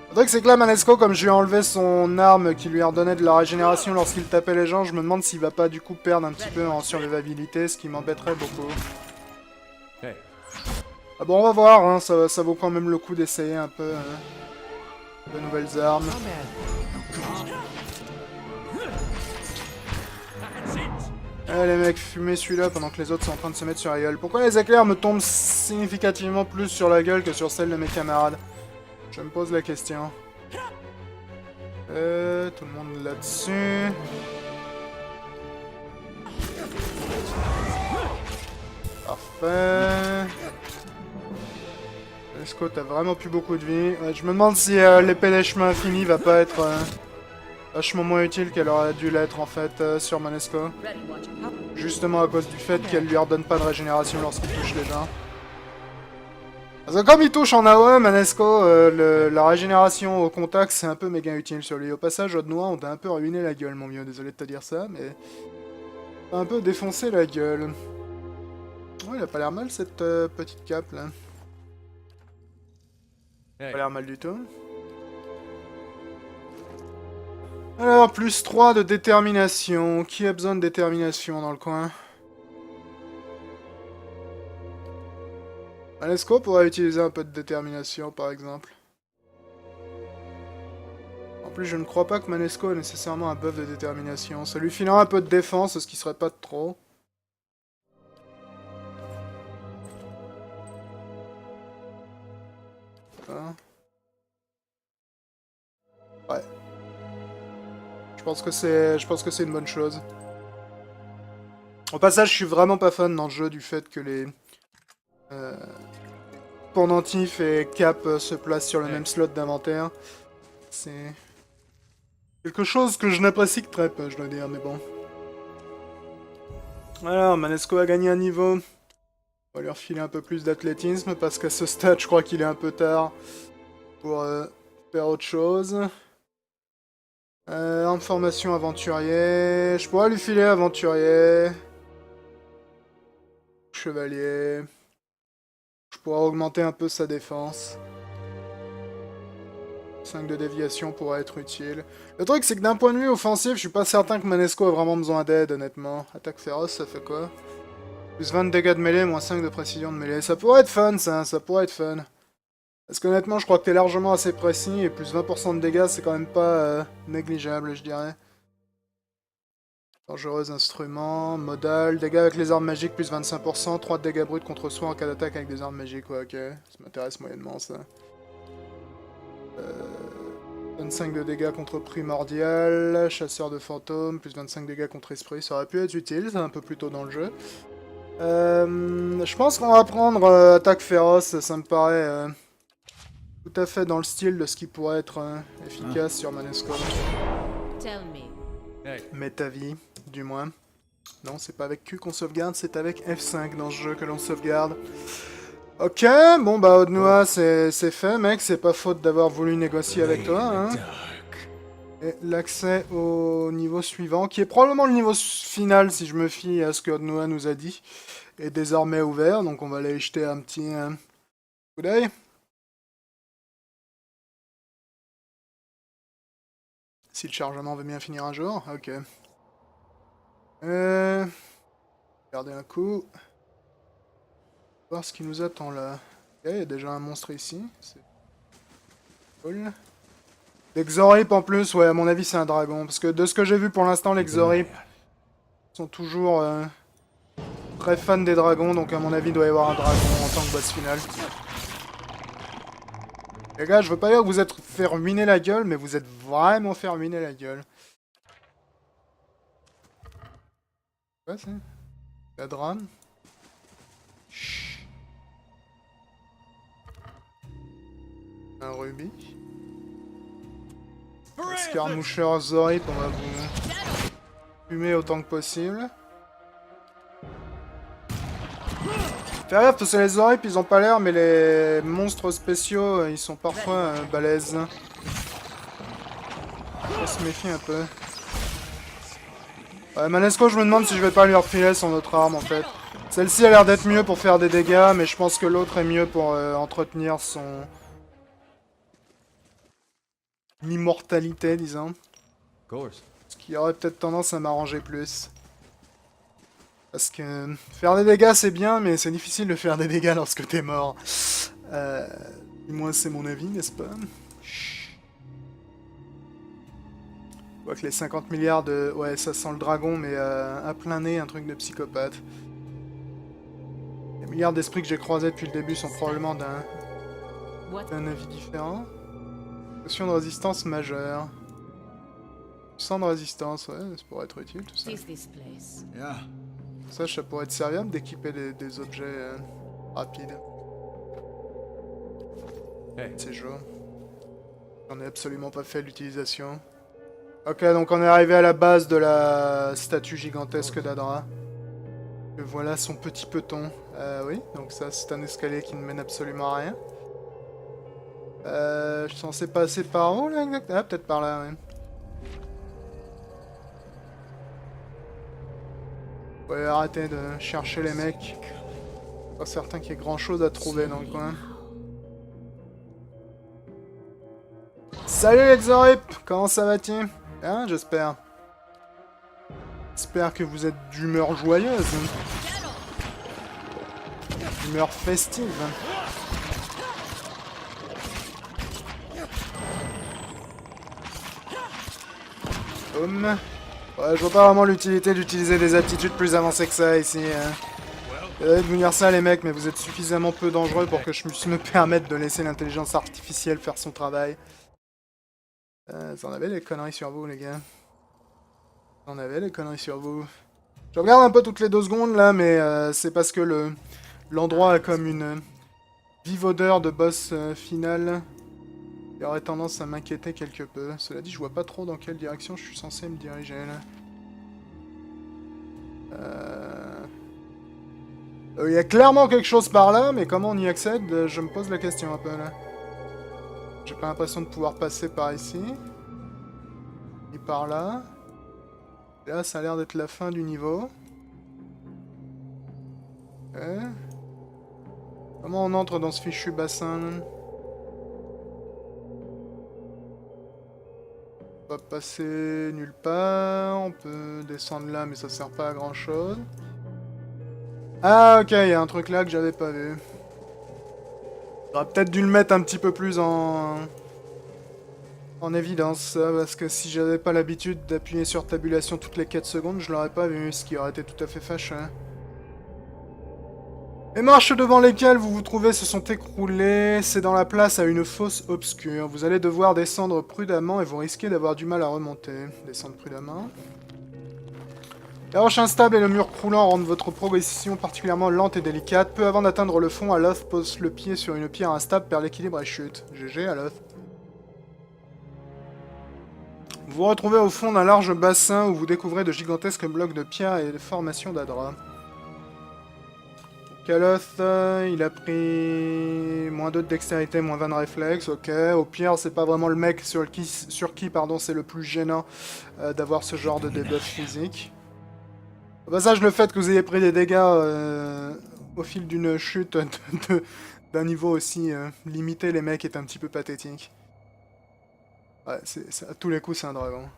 Le truc c'est que là Manesco, comme je lui ai enlevé son arme qui lui redonnait de la régénération lorsqu'il tapait les gens, je me demande s'il va pas du coup perdre un petit peu en survivabilité, ce qui m'embêterait beaucoup. Ah bon, on va voir, hein, ça vaut quand même le coup d'essayer un peu de nouvelles armes. Allez les mecs, fumez celui-là pendant que les autres sont en train de se mettre sur la gueule. Pourquoi les éclairs me tombent significativement plus sur la gueule que sur celle de mes camarades? Je me pose la question. Tout le monde là-dessus. Parfait. Manesco, t'as vraiment plus beaucoup de vie. Ouais, je me demande si l'épée des chemins infinis va pas être vachement moins utile qu'elle aurait dû l'être en fait sur Manesco. Justement à cause du fait qu'elle lui redonne pas de régénération lorsqu'il touche les gens. Parce que comme il touche en AOE, Manesco, la régénération au contact c'est un peu méga utile sur lui. Au passage, Aude-Noix, on t'a un peu ruiné la gueule mon vieux, désolé de te dire ça, mais... T'as un peu défoncé la gueule. Ouais, il a pas l'air mal cette petite cape là. Hey. Pas l'air mal du tout. Alors, plus 3 de détermination. Qui a besoin de détermination dans le coin? Manesco pourrait utiliser un peu de détermination, par exemple. En plus, je ne crois pas que Manesco ait nécessairement un buff de détermination. Ça lui filera un peu de défense, ce qui serait pas de trop. Hein? Ouais. Je pense que c'est une bonne chose. Au passage, je suis vraiment pas fan dans le jeu du fait que les pendentifs et cap se placent sur le même slot d'inventaire. C'est quelque chose que je n'apprécie que très peu, je dois dire, mais bon. Alors, Manesco a gagné un niveau. On va lui refiler un peu plus d'athlétisme, parce qu'à ce stade, je crois qu'il est un peu tard pour faire autre chose. En formation aventurier. Je pourrais lui filer aventurier. Chevalier. Je pourrais augmenter un peu sa défense. 5 de déviation pourrait être utile. Le truc, c'est que d'un point de vue offensif, je suis pas certain que Manesco a vraiment besoin d'aide, honnêtement. Attaque féroce, ça fait quoi? Plus 20 de dégâts de mêlée, moins 5 de précision de mêlée. Ça pourrait être fun, ça pourrait être fun. Parce qu'honnêtement, je crois que t'es largement assez précis, et plus 20% de dégâts, c'est quand même pas négligeable, je dirais. Dangereuse instrument, modal, dégâts avec les armes magiques, plus 25%, 3 de dégâts bruts contre soi en cas d'attaque avec des armes magiques, ouais, ok. Ça m'intéresse moyennement, ça. 25 de dégâts contre primordial, chasseur de fantômes, plus 25 dégâts contre esprit, ça aurait pu être utile, c'est un peu plus tôt dans le jeu. Je pense qu'on va prendre attaque féroce, ça me paraît tout à fait dans le style de ce qui pourrait être efficace sur Manesco. Tell me. Hey. Mais ta vie, du moins. Non, c'est pas avec Q qu'on sauvegarde, c'est avec F5 dans ce jeu que l'on sauvegarde. Ok, bon bah Aude-Noix, c'est fait mec, c'est pas faute d'avoir voulu négocier avec toi, hein. Et l'accès au niveau suivant, qui est probablement le niveau final si je me fie à ce que Aude-Noix nous a dit, est désormais ouvert, donc on va aller jeter un petit coup d'œil. Si le chargement veut bien finir un jour, ok. Regardez un coup. Voir ce qui nous attend là. Ok, il y a déjà un monstre ici. C'est cool. L'exorip en plus, ouais, à mon avis c'est un dragon. Parce que de ce que j'ai vu pour l'instant, les Xorip sont toujours très fans des dragons. Donc à mon avis, il doit y avoir un dragon en tant que boss final. Les gars, je veux pas dire que vous êtes fait ruiner la gueule, mais vous êtes vraiment fait ruiner la gueule. Quoi c'est? La drame? Un rubis. Escarmoucheur Zorip, on va vous fumer autant que possible. Fais gaffe parce que les Zorip ils ont pas l'air, mais les monstres spéciaux ils sont parfois balèzes. Faut se méfier un peu. Ouais, Manesco, je me demande si je vais pas lui refiler son autre arme en fait. Celle-ci a l'air d'être mieux pour faire des dégâts, mais je pense que l'autre est mieux pour entretenir son immortalité, disons. Ce qui aurait peut-être tendance à m'arranger plus. Parce que faire des dégâts c'est bien, mais c'est difficile de faire des dégâts lorsque t'es mort. Du moins c'est mon avis, n'est-ce pas? Je vois que les 50 milliards de... Ouais, ça sent le dragon, mais à plein nez, un truc de psychopathe. Les milliards d'esprits que j'ai croisés depuis le début sont probablement d'un avis différent. Potion de résistance majeure. Sang de résistance, ouais, ça pourrait être utile tout ça. What is this place? Yeah. Ça pourrait être serviable d'équiper des objets rapides. Hey. C'est chaud. J'en ai absolument pas fait l'utilisation. Ok, donc on est arrivé à la base de la statue gigantesque d'Adra. Et voilà son petit peton. Oui, donc ça c'est un escalier qui ne mène absolument à rien. Je suis censé passer par où là exactement? Ah, peut-être par là, ouais. Ouais, arrêtez de chercher les mecs. Pas certain qu'il y ait grand chose à trouver dans le coin. Salut Exorip, comment ça va-t-il? Hein, j'espère. J'espère que vous êtes d'humeur joyeuse. D'humeur festive. Ouais, je vois pas vraiment l'utilité d'utiliser des aptitudes plus avancées que ça ici. Vous allez devenir ça les mecs, mais vous êtes suffisamment peu dangereux pour que je puisse me permettre de laisser l'intelligence artificielle faire son travail. Vous en avez des conneries sur vous les gars. Vous en avez des conneries sur vous. Je regarde un peu toutes les 2 secondes là, mais c'est parce que l'endroit a comme une vive odeur de boss final. Il aurait tendance à m'inquiéter quelque peu. Cela dit, je vois pas trop dans quelle direction je suis censé me diriger là. Il y a clairement quelque chose par là, mais comment on y accède? Je me pose la question un peu là. J'ai pas l'impression de pouvoir passer par ici. Ni par là. Et là, ça a l'air d'être la fin du niveau. Ok. Comment on entre dans ce fichu bassin là? On va passer nulle part. On peut descendre là, mais ça sert pas à grand chose. Ah, ok, il y a un truc là que j'avais pas vu. J'aurais peut-être dû le mettre un petit peu plus en évidence, ça, parce que si j'avais pas l'habitude d'appuyer sur tabulation toutes les 4 secondes, je l'aurais pas vu, ce qui aurait été tout à fait fâcheux. Les marches devant lesquelles vous vous trouvez se sont écroulées, c'est dans la place à une fosse obscure. Vous allez devoir descendre prudemment et vous risquez d'avoir du mal à remonter. Descendre prudemment. La roche instable et le mur croulant rendent votre progression particulièrement lente et délicate. Peu avant d'atteindre le fond, Aloth pose le pied sur une pierre instable, perd l'équilibre et chute. GG Aloth. Vous vous retrouvez au fond d'un large bassin où vous découvrez de gigantesques blocs de pierre et des formations d'Adra. Aloth, il a pris moins 2 de dextérité, moins 20 de réflexe, ok. Au pire, c'est pas vraiment le mec sur qui c'est le plus gênant d'avoir ce genre de debuff physique. Au passage, le fait que vous ayez pris des dégâts au fil d'une chute d'un niveau aussi limité, les mecs, est un petit peu pathétique. Ouais, à tous les coups, c'est un dragon.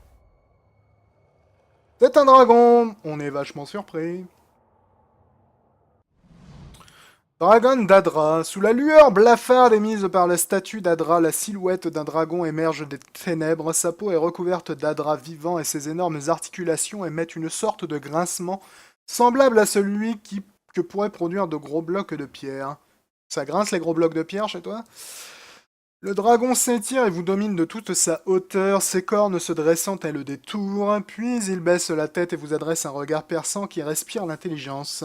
C'est un dragon! On est vachement surpris. Dragon d'Adra. Sous la lueur blafarde émise par la statue d'Adra, la silhouette d'un dragon émerge des ténèbres. Sa peau est recouverte d'Adra vivant et ses énormes articulations émettent une sorte de grincement semblable à celui que pourraient produire de gros blocs de pierre. Ça grince les gros blocs de pierre chez toi? Le dragon s'étire et vous domine de toute sa hauteur, ses cornes se dressant telles des tours, puis il baisse la tête et vous adresse un regard perçant qui respire l'intelligence.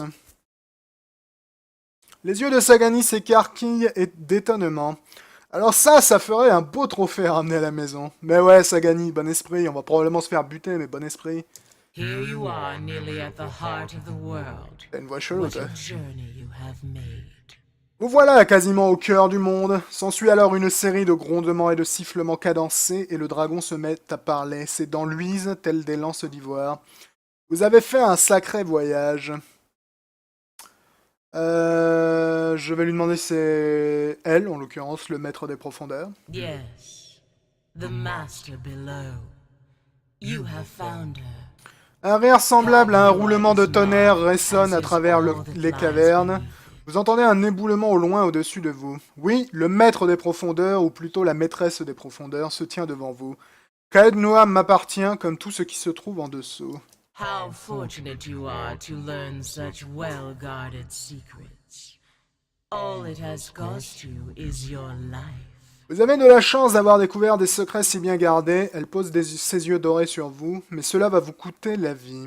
Les yeux de Sagani s'écarquillent d'étonnement. Alors ça ferait un beau trophée à ramener à la maison. Mais ouais, Sagani, bon esprit, on va probablement se faire buter, mais bon esprit. Here you are, nearly at the heart of the world. T'as une voix chelou, What toi. a journey you have made. Vous voilà quasiment au cœur du monde. S'ensuit alors une série de grondements et de sifflements cadencés, et le dragon se met à parler. Ses dents luisent telles des lances d'ivoire. Vous avez fait un sacré voyage. Je vais lui demander si c'est elle, en l'occurrence, le maître des profondeurs. Yes, the master below. You have found her. Un rire semblable à un roulement de tonnerre résonne à travers les cavernes. Vous entendez un éboulement au loin au-dessus de vous. Oui, le maître des profondeurs, ou plutôt la maîtresse des profondeurs, se tient devant vous. Caed Noam m'appartient comme tout ce qui se trouve en dessous. How fortunate you are to learn such well-guarded secrets. All it has cost you is your life. Vous avez de la chance d'avoir découvert des secrets si bien gardés. Elle pose ses yeux dorés sur vous, mais cela va vous coûter la vie.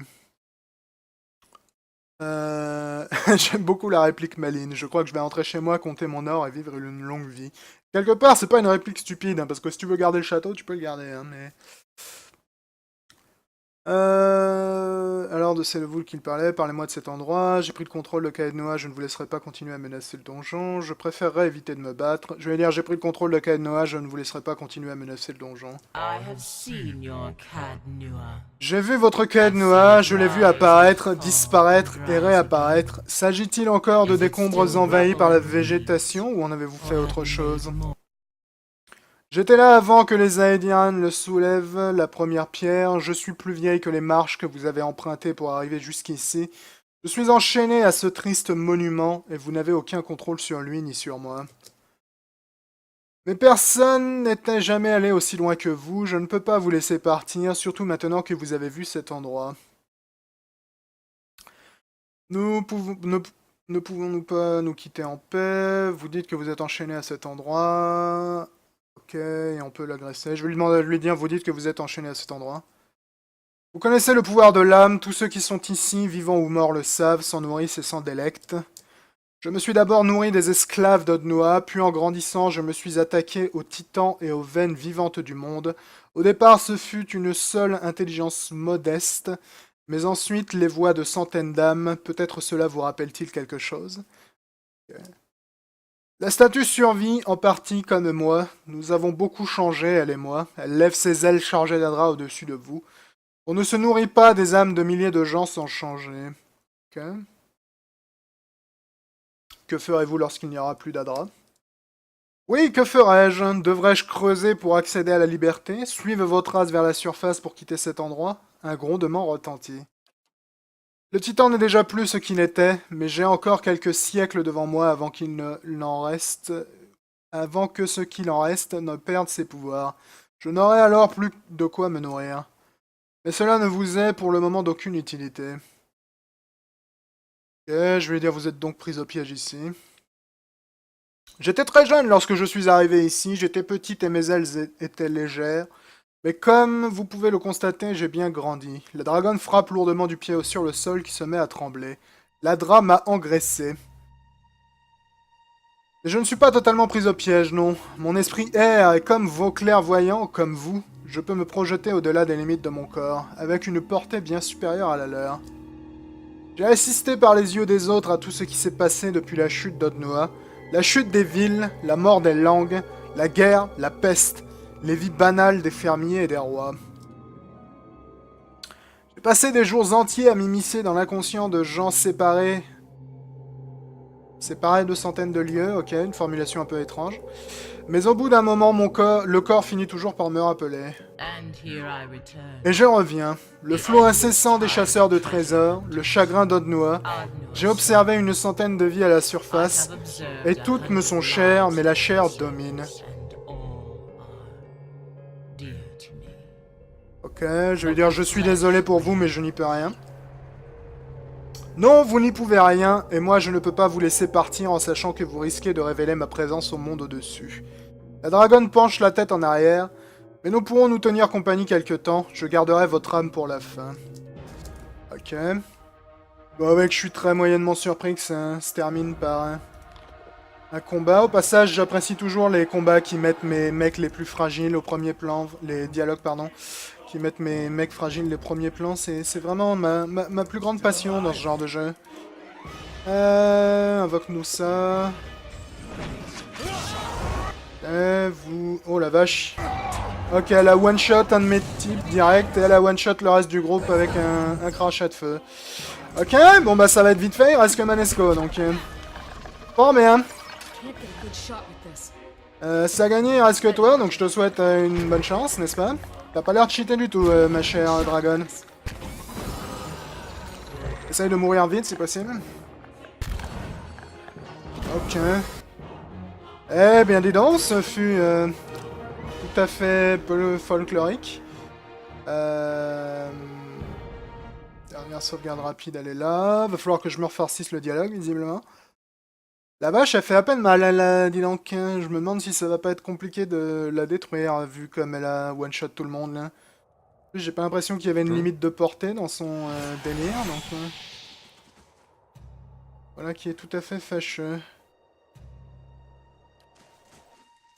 J'aime beaucoup la réplique maligne. Je crois que je vais rentrer chez moi, compter mon or et vivre une longue vie. Quelque part, c'est pas une réplique stupide, hein, parce que si tu veux garder le château, tu peux le garder, hein, mais... Alors, c'est de vous qu'il parlait, parlez-moi de cet endroit. J'ai pris le contrôle de Kaednoa, je ne vous laisserai pas continuer à menacer le donjon. Je préférerais éviter de me battre. Je vais dire, j'ai pris le contrôle de Kaednoa, je ne vous laisserai pas continuer à menacer le donjon. J'ai vu votre Kaednoa, je l'ai vu apparaître, disparaître et réapparaître. S'agit-il encore de décombres envahis par la végétation ou en avez-vous fait autre chose? J'étais là avant que les Aedian le soulèvent, la première pierre. Je suis plus vieille que les marches que vous avez empruntées pour arriver jusqu'ici. Je suis enchaîné à ce triste monument, et vous n'avez aucun contrôle sur lui ni sur moi. Mais personne n'était jamais allé aussi loin que vous. Je ne peux pas vous laisser partir, surtout maintenant que vous avez vu cet endroit. Ne pouvons-nous pas nous quitter en paix? Vous dites que vous êtes enchaîné à cet endroit... Ok, et on peut l'agresser. Je vais lui demander de lui dire, vous dites que vous êtes enchaîné à cet endroit. Vous connaissez le pouvoir de l'âme, tous ceux qui sont ici, vivants ou morts, le savent, s'en nourrissent et s'en délectent. Je me suis d'abord nourri des esclaves d'Odnoa, puis en grandissant, je me suis attaqué aux titans et aux veines vivantes du monde. Au départ, ce fut une seule intelligence modeste, mais ensuite les voix de centaines d'âmes, peut-être cela vous rappelle-t-il quelque chose? Okay. La statue survit en partie comme moi. Nous avons beaucoup changé, elle et moi. Elle lève ses ailes chargées d'Adra au-dessus de vous. On ne se nourrit pas des âmes de milliers de gens sans changer. Ok. Que ferez-vous lorsqu'il n'y aura plus d'Adra? Oui, que ferais-je? Devrais-je creuser pour accéder à la liberté? Suivre vos traces vers la surface pour quitter cet endroit? Un grondement retentit. Le titan n'est déjà plus ce qu'il était, mais j'ai encore quelques siècles devant moi avant avant que ce qu'il en reste ne perde ses pouvoirs. Je n'aurai alors plus de quoi me nourrir. Mais cela ne vous est pour le moment d'aucune utilité. Ok, je vais dire vous êtes donc pris au piège ici. J'étais très jeune lorsque je suis arrivé ici, j'étais petite et mes ailes étaient légères. Mais comme vous pouvez le constater, j'ai bien grandi. La dragonne frappe lourdement du pied sur le sol qui se met à trembler. L'Adra m'a engraissé. Mais je ne suis pas totalement pris au piège, non. Mon esprit erre et comme vos clairvoyants, comme vous, je peux me projeter au-delà des limites de mon corps, avec une portée bien supérieure à la leur. J'ai assisté par les yeux des autres à tout ce qui s'est passé depuis la chute d'Odnoa, la chute des villes, la mort des langues, la guerre, la peste, les vies banales des fermiers et des rois. J'ai passé des jours entiers à m'immiscer dans l'inconscient de gens séparés de centaines de lieues, ok, une formulation un peu étrange. Mais au bout d'un moment, le corps finit toujours par me rappeler. Et je reviens, le flot incessant des chasseurs de trésors, le chagrin d'Odnoa. J'ai observé une centaine de vies à la surface, et toutes me sont chères, mais la chair domine. Ok, je vais dire je suis désolé pour vous, mais je n'y peux rien. Non, vous n'y pouvez rien, et moi je ne peux pas vous laisser partir en sachant que vous risquez de révéler ma présence au monde au-dessus. La dragonne penche la tête en arrière, mais nous pourrons nous tenir compagnie quelque temps, je garderai votre âme pour la fin. Ok. Bon, avec je suis très moyennement surpris que ça se termine par un combat. Au passage, j'apprécie toujours les combats qui mettent mes mecs les plus fragiles au premier plan, les dialogues, pardon, qui mettent mes mecs fragiles les premiers plans, c'est vraiment ma plus grande passion dans ce genre de jeu. Invoque-nous ça. Vous... Oh la vache. Ok, elle a one-shot un de mes types direct, et elle a one-shot le reste du groupe avec un crachat de feu. Ok, bon bah ça va être vite fait, il reste que Manesco, donc... Bon, bien. Ça a gagné, il reste que toi, donc je te souhaite une bonne chance, n'est-ce pas? T'as pas l'air de cheater du tout, ma chère dragonne. Essaye de mourir vite, si possible. Ok. Eh bien, dis donc, ce fut tout à fait folklorique. Dernière sauvegarde rapide, elle est là. Va falloir que je me refarcisse le dialogue, visiblement. La vache, elle fait à peine mal, dis donc. Hein. Je me demande si ça va pas être compliqué de la détruire, vu comme elle a one-shot tout le monde, là. J'ai pas l'impression qu'il y avait une limite de portée dans son délire, donc... Voilà qui est tout à fait fâcheux.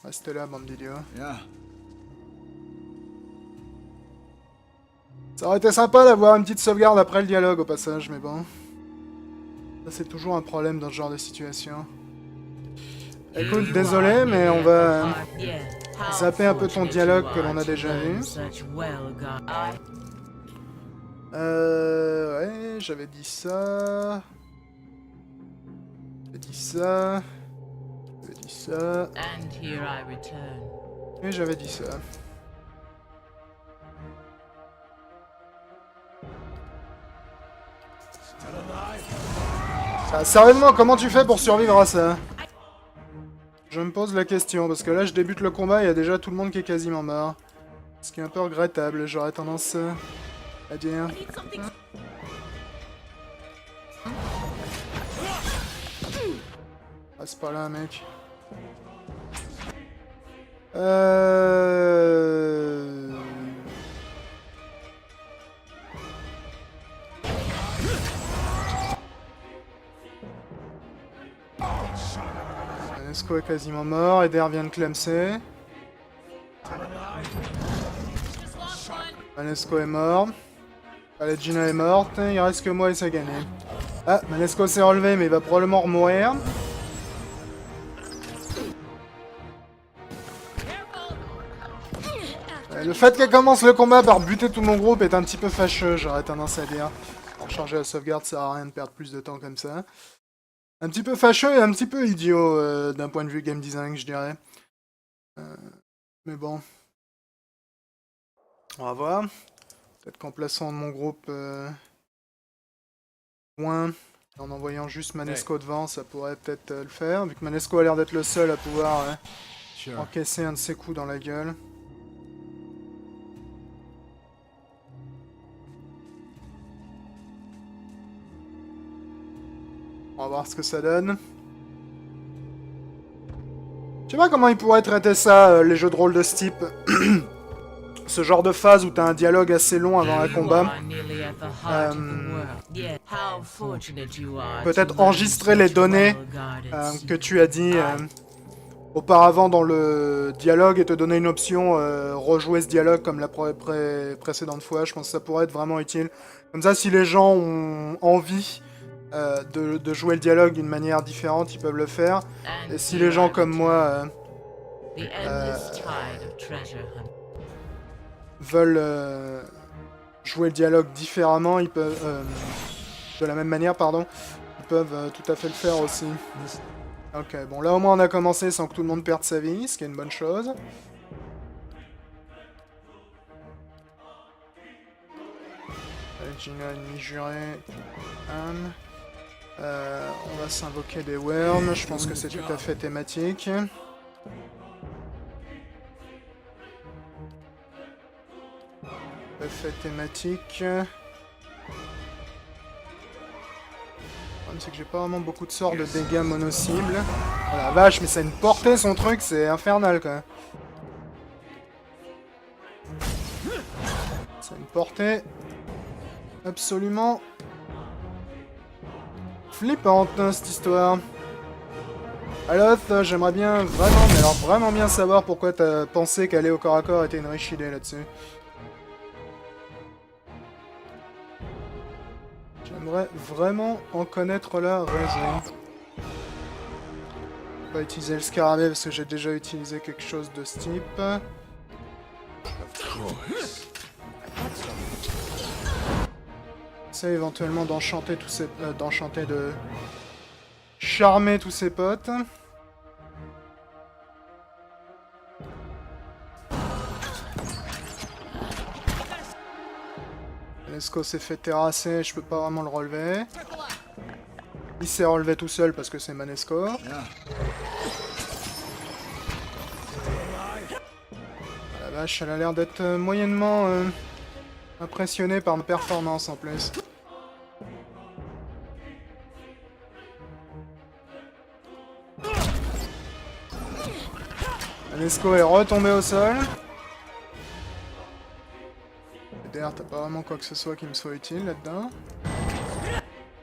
Restez là, bande d'idiots. Ça aurait été sympa d'avoir une petite sauvegarde après le dialogue, au passage, mais bon. Ça, c'est toujours un problème dans ce genre de situation. Écoute, désolé, mais on va zapper un peu ton dialogue que l'on a déjà vu. Ouais, j'avais dit ça. J'avais dit ça. J'avais dit ça. Et j'avais dit ça. Ah, sérieusement, comment tu fais pour survivre à ça? Je me pose la question, parce que là je débute le combat, il y a déjà tout le monde qui est quasiment mort. Ce qui est un peu regrettable, j'aurais tendance à dire. Ah, c'est pas là, mec. Manesco est quasiment mort, Eder vient de clamser. Manesco est mort. Paladina est morte, il reste que moi et ça gagné. Ah, Manesco s'est relevé mais il va probablement remourir. Le fait qu'elle commence le combat par buter tout mon groupe est un petit peu fâcheux, j'aurais tendance à dire. Pour changer la sauvegarde, ça sert à rien de perdre plus de temps comme ça. Un petit peu fâcheux et un petit peu idiot d'un point de vue game design, je dirais. Mais bon. On va voir. Peut-être qu'en plaçant mon groupe loin, en envoyant juste Manesco devant, ça pourrait peut-être le faire. Vu que Manesco a l'air d'être le seul à pouvoir encaisser un de ses coups dans la gueule. On va voir ce que ça donne. Je sais pas comment ils pourraient traiter ça, les jeux de rôle de ce type. Ce genre de phase où t'as un dialogue assez long avant un combat. Peut-être enregistrer les données que tu as dit auparavant dans le dialogue et te donner une option rejouer ce dialogue comme la précédente fois. Je pense que ça pourrait être vraiment utile. Comme ça, si les gens ont envie de jouer le dialogue d'une manière différente, ils peuvent le faire. Et si les gens comme moi veulent jouer le dialogue différemment, ils peuvent de la même manière, pardon, ils peuvent tout à fait le faire aussi. Ok, bon là au moins on a commencé sans que tout le monde perde sa vie, ce qui est une bonne chose. Gina, ennemi juré. On va s'invoquer des worms, je pense que c'est tout à fait thématique. Tout à fait thématique. Le problème c'est que j'ai pas vraiment beaucoup de sorts de dégâts mono-cibles. Oh la vache, mais ça a une portée son truc, c'est infernal quoi. Ça a une portée absolument flippante cette histoire. Aloth, j'aimerais bien vraiment, mais alors vraiment bien savoir pourquoi t'as pensé qu'aller au corps à corps était une riche idée là-dessus. J'aimerais vraiment en connaître la raison. Je vais pas utiliser le scarabée parce que j'ai déjà utilisé quelque chose de ce type. Essaye éventuellement d'enchanter tous ces... de charmer tous ses potes. Lesco s'est fait terrasser, je peux pas vraiment le relever. Il s'est relevé tout seul parce que c'est Manesco. La vache, elle a l'air d'être moyennement impressionnée par ma performance en plus. Manesco est retombé au sol. D'ailleurs, t'as pas vraiment quoi que ce soit qui me soit utile là-dedans.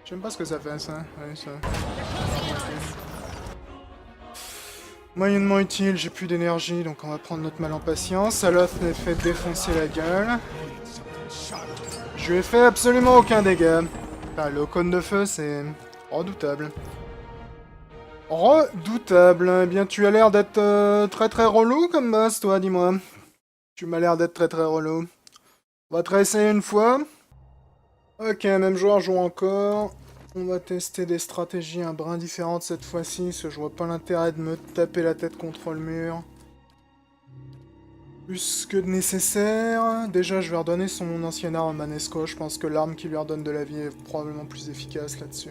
J'aime pas ce que ça fait, ça. Ouais, ça. Moyennement utile, j'ai plus d'énergie, donc on va prendre notre mal en patience. Aloth m'est fait défoncer la gueule. Je lui ai fait absolument aucun dégât. Ah, le cône de feu, c'est redoutable. Redoutable. Eh bien, tu as l'air d'être très très relou comme boss, toi, dis-moi. Tu m'as l'air d'être très très relou. On va te réessayer une fois. Ok, même joueur joue encore. On va tester des stratégies un brin différentes cette fois-ci, parce que je vois pas l'intérêt de me taper la tête contre le mur. Plus que nécessaire. Déjà, je vais redonner son ancien arme à Manesco. Je pense que l'arme qui lui redonne de la vie est probablement plus efficace là-dessus.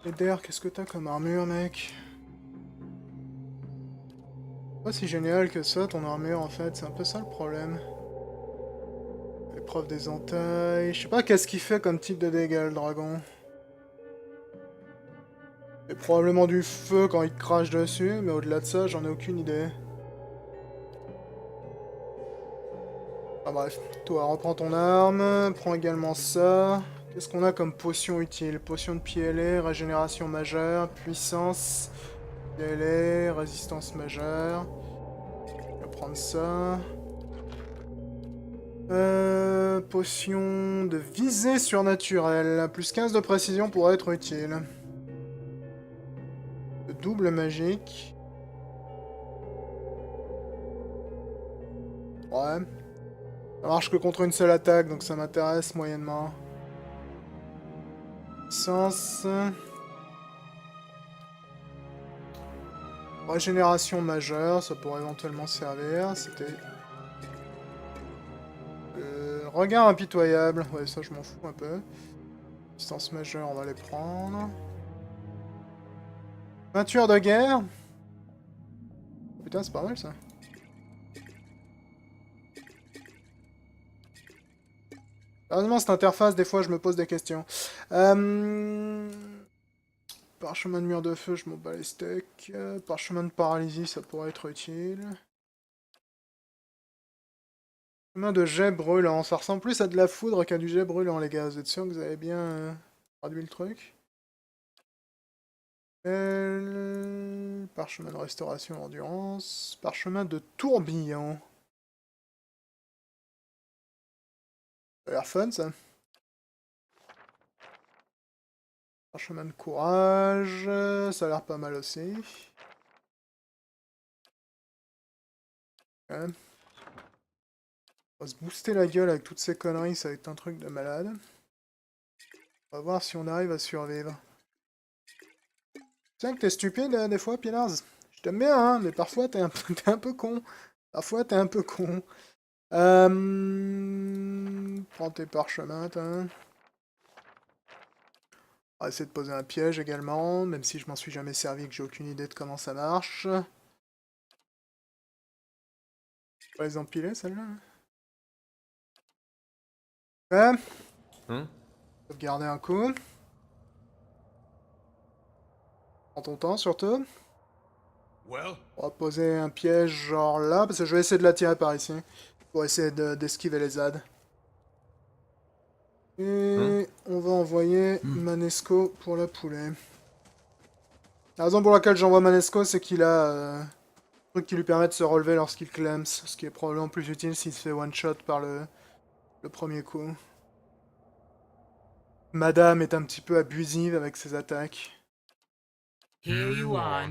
Eder, qu'est-ce que t'as comme armure, mec? Pas si génial que ça, ton armure, en fait. C'est un peu ça le problème. Épreuve des entailles... Je sais pas qu'est-ce qu'il fait comme type de dégâts, le dragon. C'est probablement du feu quand il crache dessus, mais au-delà de ça, j'en ai aucune idée. Ah bref, toi, reprends ton arme, prends également ça. Qu'est-ce qu'on a comme potion utile? Potion de PLA, régénération majeure, puissance, PLA, résistance majeure. Je vais prendre ça. Potion de visée surnaturelle. Plus 15 de précision pourrait être utile. De double magique. Ouais. Ça marche que contre une seule attaque, donc ça m'intéresse moyennement. Puissance. Régénération majeure, ça pourrait éventuellement servir. C'était... regard impitoyable. Ouais, ça je m'en fous un peu. Puissance majeure, on va les prendre. Peinture de guerre. Putain, c'est pas mal ça. Heureusement, cette interface, des fois, je me pose des questions. Parchemin de mur de feu, je m'en bats les steaks. Parchemin de paralysie, ça pourrait être utile. Parchemin de jet brûlant. Ça ressemble plus à de la foudre qu'à du jet brûlant, les gars. Vous êtes sûr que vous avez bien traduit le truc? Parchemin de restauration endurance. Parchemin de tourbillon. Ça a l'air fun, ça. Parchemin de courage. Ça a l'air pas mal aussi. Ouais. On va se booster la gueule avec toutes ces conneries, ça va être un truc de malade. On va voir si on arrive à survivre. Tiens que t'es stupide des fois, Pillars. Je t'aime bien, hein, mais parfois t'es t'es un peu con. Parfois t'es un peu con. Prends tes parchemins, t'as. On va essayer de poser un piège également, même si je m'en suis jamais servi et que j'ai aucune idée de comment ça marche. On va les empiler, celle-là. Ouais. Sauvegarder un coup. Prends ton temps, surtout. Well, On va poser un piège genre là, parce que je vais essayer de l'attirer par ici. Pour essayer d'esquiver les ZAD. Et on va envoyer Manesco pour la poulet. La raison pour laquelle j'envoie Manesco, c'est qu'il a un truc qui lui permet de se relever lorsqu'il clamse, ce qui est probablement plus utile s'il se fait one-shot par le premier coup. Madame est un petit peu abusive avec ses attaques. Here you are,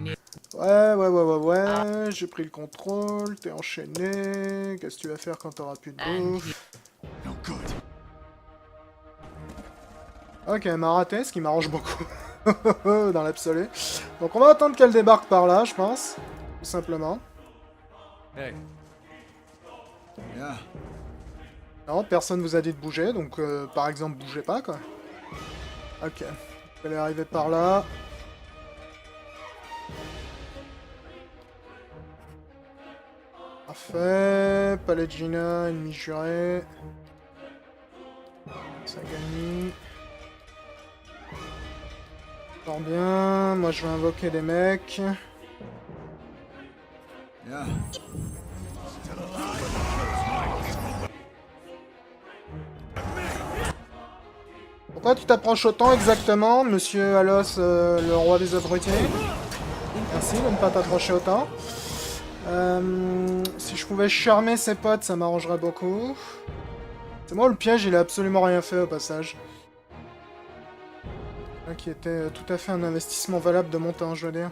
Ouais, j'ai pris le contrôle, t'es enchaîné, qu'est-ce que tu vas faire quand t'auras plus de bouffe? no good. Ok, elle m'a raté, ce qui m'arrange beaucoup, dans l'absolu. Donc on va attendre qu'elle débarque par là, je pense, tout simplement. Hey. Yeah. Non, personne vous a dit de bouger, donc par exemple, bougez pas, quoi. Ok, elle est arrivée par là. Parfait, Palais de Gina, ennemi juré. Ça gagne. Fort bien. Moi, je vais invoquer des mecs. Yeah. Pourquoi tu t'approches autant exactement, monsieur Alos, le roi des abrutis? Merci de ne pas t'approcher autant. Si je pouvais charmer ses potes, ça m'arrangerait beaucoup. C'est moi, le piège, il a absolument rien fait au passage. Qui était tout à fait un investissement valable de mon temps, je veux dire.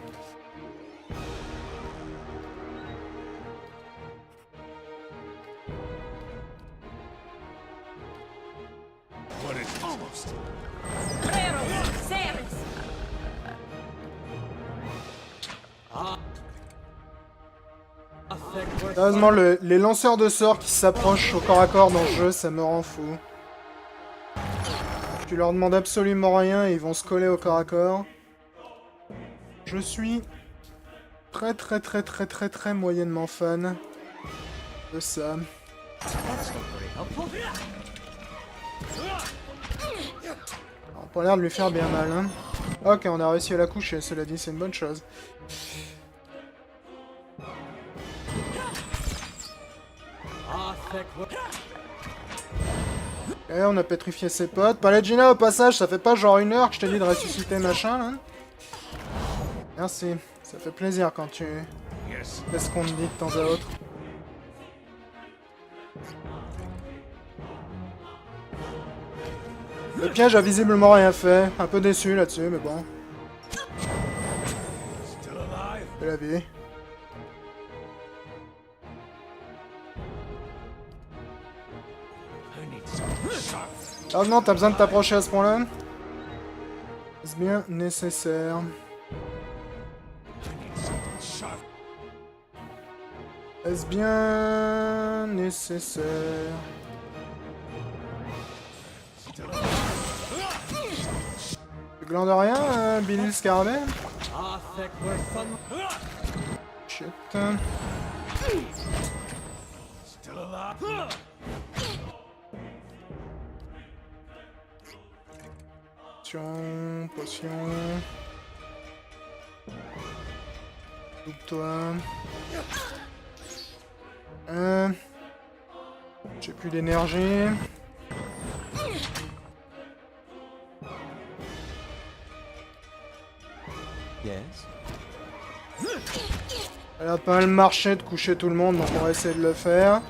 What is almost? Freros, Ceres. Sérieusement, les lanceurs de sorts qui s'approchent au corps à corps dans le jeu, ça me rend fou. Tu leur demandes absolument rien et ils vont se coller au corps à corps. Je suis très moyennement fan de ça. On a pas l'air de lui faire bien mal, hein. Ok, on a réussi à la coucher, cela dit, c'est une bonne chose. Et on a pétrifié ses potes. Pallegina, au passage, ça fait pas genre 1 heure que je t'ai dit de ressusciter machin, là. Merci. Ça fait plaisir quand tu Yes. fais ce qu'on te dit de temps à autre. Le piège a visiblement rien fait. Un peu déçu là-dessus, mais bon. Still alive? C'est la vie. I need something sharp. Ah non, t'as besoin de t'approcher à ce point-là? C'est bien nécessaire. I need something sharp. Est-ce bien nécessaire? Still alive? Tu glandes rien, Billy le Scarabée? Shit. Still alive? Potion. Coupe-toi. J'ai plus d'énergie. Yes. Elle a pas mal marché de coucher tout le monde, donc on va essayer de le faire.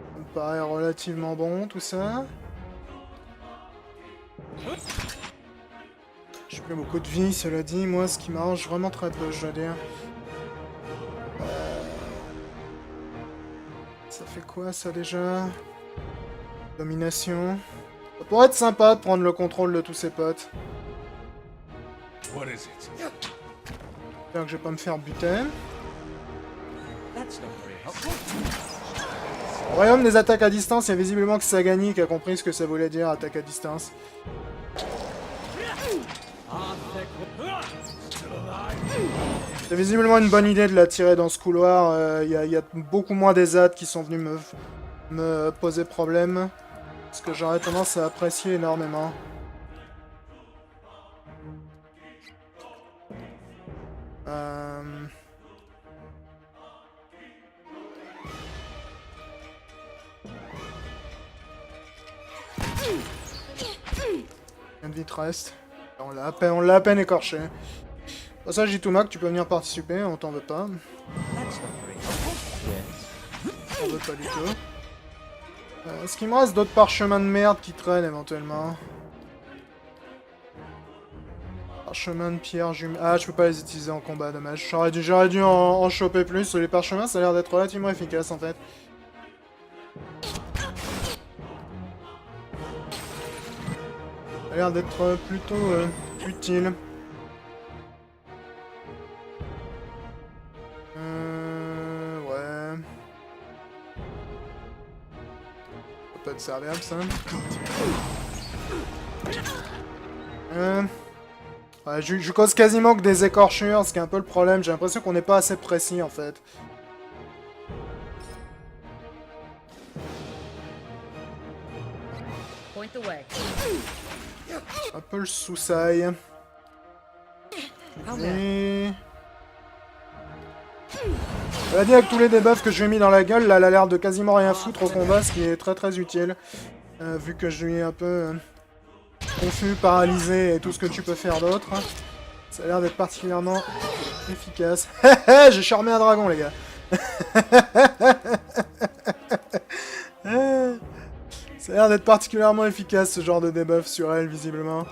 Ça me paraît relativement bon tout ça. J'ai plus beaucoup de vie, cela dit, moi ce qui m'arrange vraiment très peu, je dois dire. Ça fait quoi ça déjà? Domination. Ça pourrait être sympa de prendre le contrôle de tous ses potes. What is it? J'espère que je vais pas me faire buter. That's not very helpful. Au royaume des attaques à distance, il y a visiblement que Sagani qui a compris ce que ça voulait dire, attaque à distance. C'est visiblement une bonne idée de la tirer dans ce couloir. Il y a beaucoup moins des ZAD qui sont venus me poser problème. Ce que j'aurais tendance à apprécier énormément. Combien de vie te reste? On l'a à peine écorché. Pour ça, Jitumak, tu peux venir participer, on t'en veut pas. That's not very helpful. Yes. On veut pas du tout. Est-ce qu'il me reste d'autres parchemins de merde qui traînent éventuellement? Parchemins de pierre jumelée. Ah, je peux pas les utiliser en combat, dommage. J'aurais dû en choper plus. Les parchemins, ça a l'air d'être relativement efficace en fait. Ça a l'air d'être plutôt utile. Ouais. Ça peut être serviable ça. Ouais, je cause quasiment que des écorchures, ce qui est un peu le problème. J'ai l'impression qu'on n'est pas assez précis en fait. Point the way. Un peu le sous-saille. Et... On va dire avec tous les debuffs que je lui ai mis dans la gueule, là, elle a l'air de quasiment rien foutre au combat, ce qui est très très utile. Vu que je lui ai un peu confus, paralysé et tout ce que tu peux faire d'autre. Ça a l'air d'être particulièrement efficace. J'ai charmé un dragon, les gars. Ça a l'air d'être particulièrement efficace, ce genre de debuff sur elle, visiblement.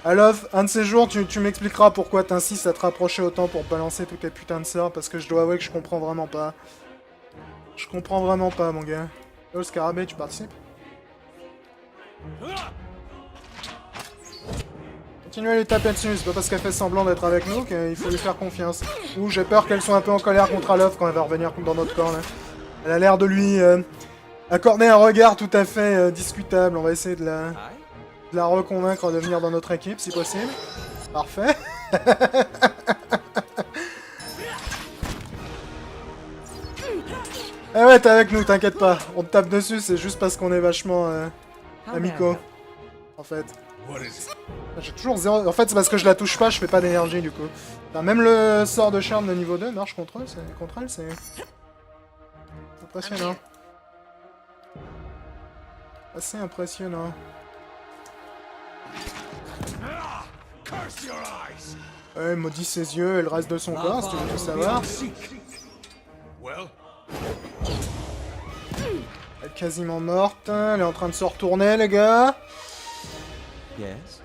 Alof, un de ces jours, tu m'expliqueras pourquoi t'insistes à te rapprocher autant pour balancer toutes tes putains de sorts, parce que je dois avouer que je comprends vraiment pas. Je comprends vraiment pas, mon gars. Oh, Scarabée, tu participes? Continuez à lui taper dessus, c'est pas parce qu'elle fait semblant d'être avec nous qu'il faut lui faire confiance. Ouh, j'ai peur qu'elle soit un peu en colère contre Alof quand elle va revenir dans notre corps, là. Elle a l'air de lui accorder un regard tout à fait discutable. On va essayer de la reconvaincre de venir dans notre équipe, si possible. Parfait. Eh ouais, t'es avec nous, t'inquiète pas. On te tape dessus, c'est juste parce qu'on est vachement amicaux. En fait. What is it? J'ai toujours zéro... En fait, c'est parce que je la touche pas, je fais pas d'énergie, du coup. Enfin, même le sort de charme de niveau 2 marche contre elle, c'est... impressionnant. Assez impressionnant. Curse your eyes! Ouais, maudit ses yeux et le reste de son corps, si tu veux tout savoir. Well, Elle est quasiment morte, elle est en train de se retourner, les gars. Yes.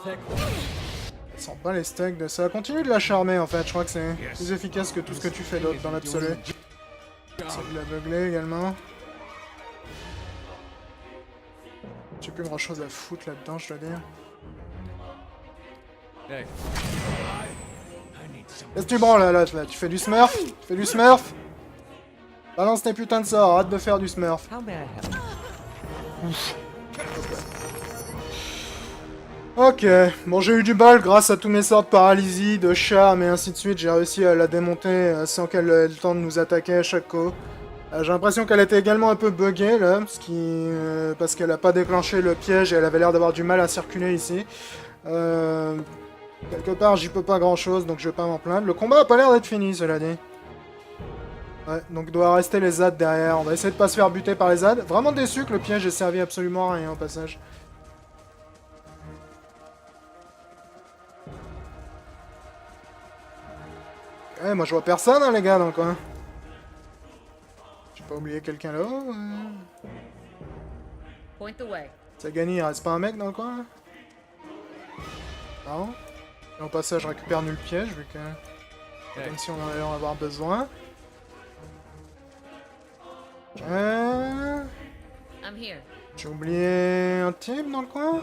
Elle sent pas les steaks de ça. Continue de la charmer, en fait, je crois que c'est plus efficace que tout ce que tu fais d'autre dans l'absolu. C'est de l'aveugler également. J'ai plus grand chose à foutre là-dedans, je dois dire. Qu'est-ce que tu branles là, tu fais du smurf? Tu fais du smurf? Balance tes putains de sorts, arrête de faire du smurf. How may I help? Ok, bon j'ai eu du bol grâce à tous mes sorts de paralysie, de charme et ainsi de suite, j'ai réussi à la démonter sans qu'elle ait le temps de nous attaquer à chaque coup. J'ai l'impression qu'elle était également un peu buggée là, parce qu'elle a pas déclenché le piège et elle avait l'air d'avoir du mal à circuler ici. Quelque part j'y peux pas grand chose donc je vais pas m'en plaindre. Le combat a pas l'air d'être fini cela dit. Ouais, donc il doit rester les ZAD derrière, on va essayer de pas se faire buter par les ZAD. Vraiment déçu que le piège ait servi absolument à rien au passage. Ouais, moi je vois personne, hein, les gars, dans le coin. J'ai pas oublié quelqu'un là. Point the way. Ça gagne, il reste pas un mec dans le coin? Non. Et au passage, je récupère nul piège, vu que... Comme si on allait en avoir besoin. I'm here. J'ai oublié un type dans le coin?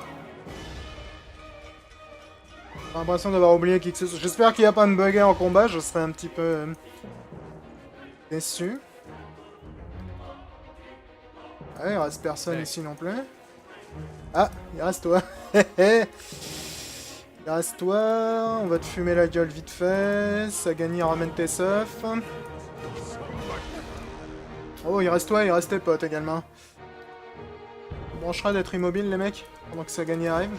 J'ai l'impression d'avoir oublié qui que ce soit. J'espère qu'il n'y a pas de bugger en combat, je serais un petit peu déçu. Ouais, il reste personne ici non plus. Ah, il reste toi. Il reste toi, on va te fumer la gueule vite fait. Ça gagne, ramène tes seufs. Oh, il reste toi, il reste tes potes également. On branchera d'être immobile les mecs, pendant que ça gagne arrive.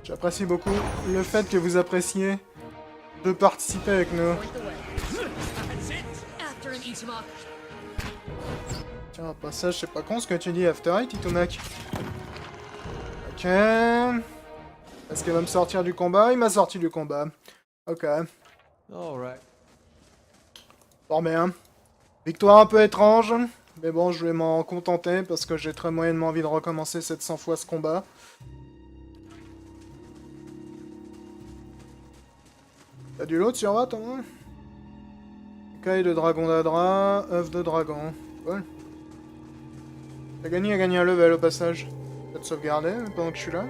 J'apprécie beaucoup le fait que vous appréciez de participer avec nous. Point the way. After an Ichimak. Tiens, au passage, c'est pas con ce que tu dis, After Eight, Itumak. Ok. Est-ce qu'elle va me sortir du combat? Il m'a sorti du combat. Ok. Alright. Bon, bien. Victoire un peu étrange. Mais bon, je vais m'en contenter parce que j'ai très moyennement envie de recommencer 700 fois ce combat. T'as du lot sur va, Thomas? Caille de dragon d'Adra, œuf de dragon. Cool. T'as gagné un level au passage. Peut-être sauvegarder pendant que je suis là.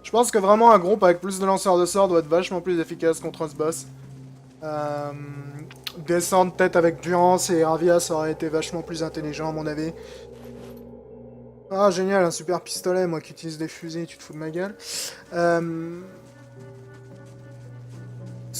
Je pense que vraiment un groupe avec plus de lanceurs de sorts doit être vachement plus efficace contre ce boss. Descendre peut-être avec Durance et Ravia, ça aurait été vachement plus intelligent à mon avis. Ah génial, un super pistolet, moi qui utilise des fusils, tu te fous de ma gueule.